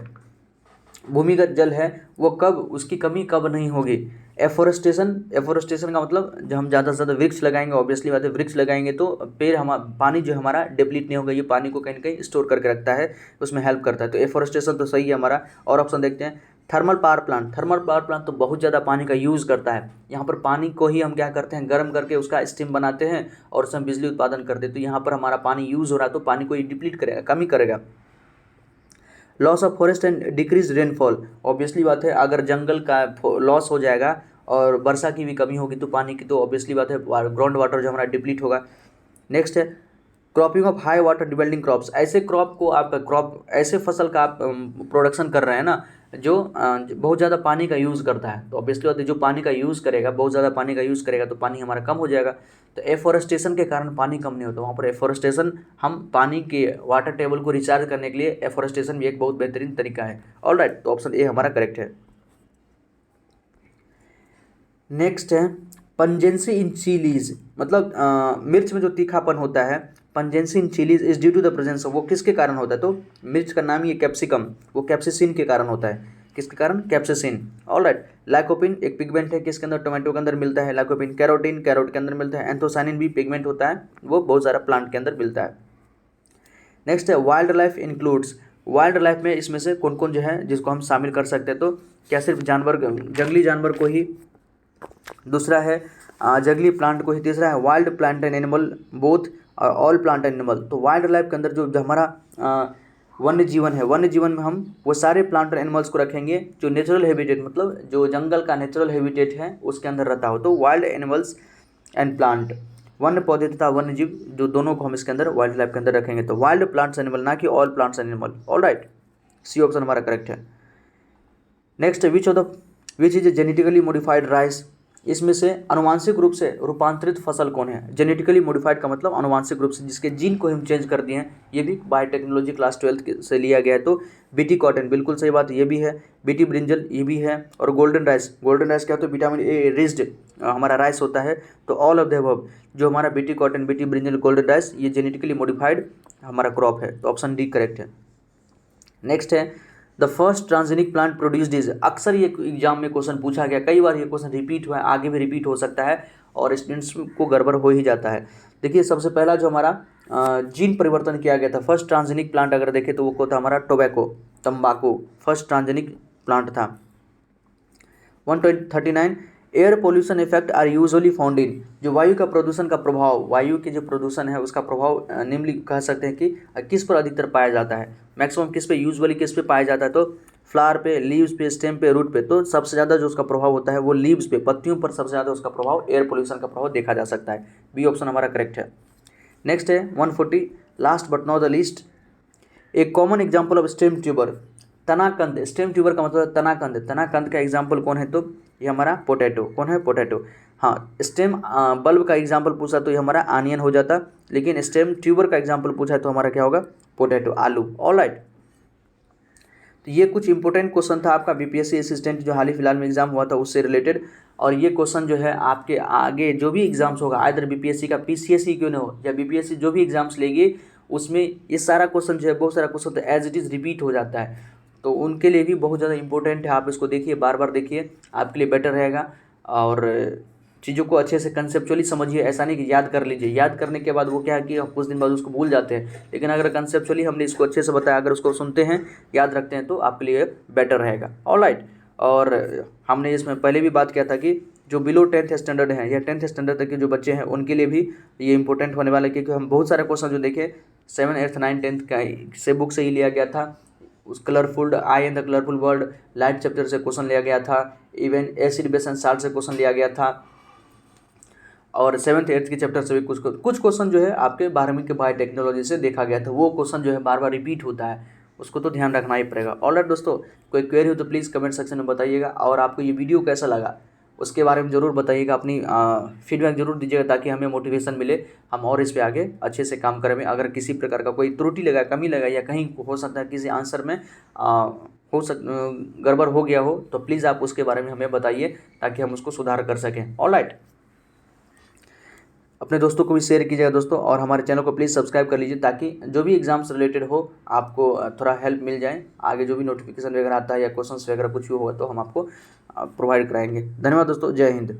Speaker 2: भूमिगत जल है, वो कब, उसकी कमी कब नहीं होगी। एफोरेस्टेशन, एफोरेस्टेशन का मतलब जब हम ज़्यादा से ज़्यादा वृक्ष लगाएंगे, ऑब्वियसली बात है वृक्ष लगाएंगे तो पेड़ पानी जो हमारा डिप्लीट नहीं होगा, ये पानी को कहीं ना कहीं स्टोर करके रखता है, उसमें हेल्प करता है। तो एफोरेस्टेशन तो सही है हमारा। और ऑप्शन देखते हैं, thermal power plant, thermal power plant तो बहुत ज़्यादा पानी का यूज़ करता है। यहाँ पर पानी को ही हम क्या करते हैं, गर्म करके उसका स्टीम बनाते हैं और उसमें बिजली उत्पादन करते हैं। तो यहाँ पर हमारा पानी यूज़ हो रहा है, तो पानी को ये डिप्लीट करेगा, कमी करेगा। Loss of forest and decrease rainfall, obviously बात है अगर जंगल का लॉस हो जाएगा और वर्षा की भी कमी होगी तो पानी की, तो ऑब्वियसली बात है ग्राउंड वाटर जो हमारा डिप्लीट होगा। नेक्स्ट है cropping of high water depending crops, ऐसे क्रॉप को आप ऐसे फसल का आप प्रोडक्शन कर रहे हैं ना जो बहुत ज़्यादा पानी का यूज़ करता है, तो ऑब्वियसली बात है जो पानी का यूज़ करेगा, बहुत ज़्यादा पानी का यूज़ करेगा तो पानी हमारा कम हो जाएगा। तो एफोरेस्टेशन के कारण पानी कम नहीं होता, वहाँ पर एफोरेस्टेशन, हम पानी के वाटर टेबल को रिचार्ज करने के लिए एफोरेस्टेशन भी एक बहुत बेहतरीन तरीका है। ऑलराइट, तो ऑप्शन ए हमारा करेक्ट है। नेक्स्ट है पंजेंसी इन चिलीज, मतलब मिर्च में जो तीखापन होता है, pungency in chillies is due to the presence, वो किसके कारण होता है? तो मिर्च का नाम ही है कैप्सिकम, वो कैप्सिसिन के कारण होता है। किसके कारण? कैप्सिसिन। ऑलराइट, लाइकोपिन एक पिगमेंट है, किसके अंदर? टोमेटो के अंदर मिलता है लाइकोपिन। कैरोटीन कैरोट के अंदर मिलता है। एंथोसाइनिन भी पिगमेंट होता है, वो बहुत सारा प्लांट के अंदर मिलता है। नेक्स्ट है wild life includes, wild life में इसमें से कौन कौन जो है जिसको हम शामिल कर सकते हैं? तो क्या सिर्फ जानवर, जंगली जानवर को ही? दूसरा है जंगली प्लांट को ही। तीसरा है wild plant and animal both और ऑल प्लांट एंड एनिमल। तो वाइल्ड लाइफ के अंदर जो हमारा वन्य जीवन है, वन्य जीवन में हम वो सारे प्लांट और एनिमल्स को रखेंगे जो नेचुरल हैबिटेट, मतलब जो जंगल का नेचुरल हैबिटेट है उसके अंदर रहता हो। तो वाइल्ड एनिमल्स एंड प्लांट, वन्य पौधे तथा वन्य जीव, जो दोनों को हम इसके अंदर वाइल्ड लाइफ के अंदर रखेंगे। तो वाइल्ड प्लांट्स एनिमल, ना कि all plants animal. Alright, C option हमारा करेक्ट है। नेक्स्ट है which is a genetically modified rice, इसमें से आनुवांशिक रूप से रूपांतरित फसल कौन है? जेनेटिकली मॉडिफाइड का मतलब आनुवांशिक रूप से जिसके जीन को हम चेंज कर दिए हैं, ये भी बायोटेक्नोलॉजी क्लास 12 से लिया गया है। तो बीटी कॉटन, बिल्कुल सही बात, ये भी है। बीटी ब्रिंजल, ये भी है। और गोल्डन राइस, गोल्डन राइस क्या होता है? विटामिन ए रिच्ड हमारा राइस होता है। तो ऑल ऑफ द अबव, जो हमारा BT cotton, BT brinjal, golden rice, ये जेनेटिकली मॉडिफाइड हमारा क्रॉप है। तो ऑप्शन डी करेक्ट है। नेक्स्ट है the first transgenic plant produced is, अक्सर ये एग्जाम में क्वेश्चन पूछा गया, कई बार ये क्वेश्चन रिपीट हुआ है, आगे भी रिपीट हो सकता है और स्टूडेंट्स को गड़बड़ हो ही जाता है। देखिए सबसे पहला जो हमारा जीन परिवर्तन किया गया था, फर्स्ट ट्रांसजेनिक प्लांट अगर देखें तो वो था हमारा टोबैको, तंबाकू, फर्स्ट ट्रांसजेनिक प्लांट था। 139 air pollution effect are usually found in, जो वायु का प्रदूषण का प्रभाव, वायु के जो प्रदूषण है उसका प्रभाव निम्नलिखित कह सकते हैं कि किस पर अधिकतर पाया जाता है? मैक्सिमम किस पे, यूजुअली किस पे पाया जाता है? तो फ्लावर पे, लीव्स पे, स्टेम पे, रूट पे। तो सबसे ज़्यादा जो उसका प्रभाव होता है वो लीव्स पे, पत्तियों पर सबसे ज़्यादा उसका प्रभाव, एयर पोल्यूशन का प्रभाव देखा जा सकता है। बी ऑप्शन हमारा करेक्ट है। नेक्स्ट है 140 last but not the least, एक common example of stem tuber, तनाकंद। स्टेम ट्यूबर का मतलब तनाकंद, तनाकंद का एग्जाम्पल कौन है? तो ये हमारा पोटैटो। कौन है? पोटैटो। हाँ, स्टेम बल्ब का एग्जाम्पल पूछा तो ये हमारा आनियन हो जाता, लेकिन स्टेम ट्यूबर का एग्जाम्पल पूछा है तो हमारा क्या होगा? पोटैटो, आलू। ऑलराइट, तो ये कुछ इंपॉर्टेंट क्वेश्चन था आपका बीपीएससी असिस्टेंट जो हाल ही फिलहाल में एग्जाम हुआ था उससे रिलेटेड। और ये क्वेश्चन जो है आपके आगे जो भी एग्जाम्स होगा, आइदर बीपीएससी का पीसीएससी क्यों ना हो या बीपीएससी जो भी एग्जाम्स लेगी, उसमें ये सारा क्वेश्चन जो है, बहुत सारा क्वेश्चन तो एज इट इज़ रिपीट हो जाता है, तो उनके लिए भी बहुत ज़्यादा इंपॉर्टेंट है। आप इसको देखिए, बार बार देखिए, आपके लिए बेटर रहेगा। और चीज़ों को अच्छे से कंसेप्चुअली समझिए, ऐसा नहीं कि याद कर लीजिए, याद करने के बाद वो क्या है कि कुछ दिन बाद उसको भूल जाते हैं। लेकिन अगर कंसेप्चुअली हमने इसको अच्छे से बताया, अगर उसको सुनते हैं, याद रखते हैं, तो आपके लिए बेटर रहेगा। ऑलराइट, और हमने इसमें पहले भी बात किया था कि जो बिलो 10th स्टैंडर्ड हैं या 10th स्टैंडर्ड तक के जो बच्चे हैं उनके लिए भी ये इंपॉर्टेंट होने वाला है, क्योंकि हम बहुत सारे क्वेश्चन जो देखे 7th 8th 9th 10th का से बुक से ही लिया गया था। उस colourful eye and the colourful world light chapter से क्वेश्चन लिया गया था, even acid base and salt से क्वेश्चन लिया गया था, और 7th 8th के चैप्टर से भी कुछ क्वेश्चन जो है आपके 12वीं के बायोटेक्नोलॉजी से देखा गया था। वो क्वेश्चन जो है बार बार रिपीट होता है, उसको तो ध्यान रखना ही पड़ेगा। ऑलराइट दोस्तों, कोई क्वेरी हो तो प्लीज़ कमेंट सेक्शन में बताइएगा, और आपको ये वीडियो कैसा लगा उसके बारे में ज़रूर बताइएगा, अपनी फीडबैक जरूर दीजिएगा ताकि हमें मोटिवेशन मिले, हम और इस पे आगे अच्छे से काम करें। अगर किसी प्रकार का कोई त्रुटि लगा, कमी लगा, या कहीं हो सकता है किसी आंसर में गड़बड़ हो गया हो, तो प्लीज़ आप उसके बारे में हमें बताइए ताकि हम उसको सुधार कर सकें। ऑलराइट, अपने दोस्तों को भी शेयर कीजिएगा दोस्तों, और हमारे चैनल को प्लीज़ सब्सक्राइब कर लीजिए ताकि जो भी एग्जाम्स रिलेटेड हो आपको थोड़ा हेल्प मिल जाए। आगे जो भी नोटिफिकेशन वगैरह आता है या क्वेश्चंस वगैरह कुछ भी होगा तो हम आपको प्रोवाइड कराएंगे। धन्यवाद दोस्तों, जय हिंद।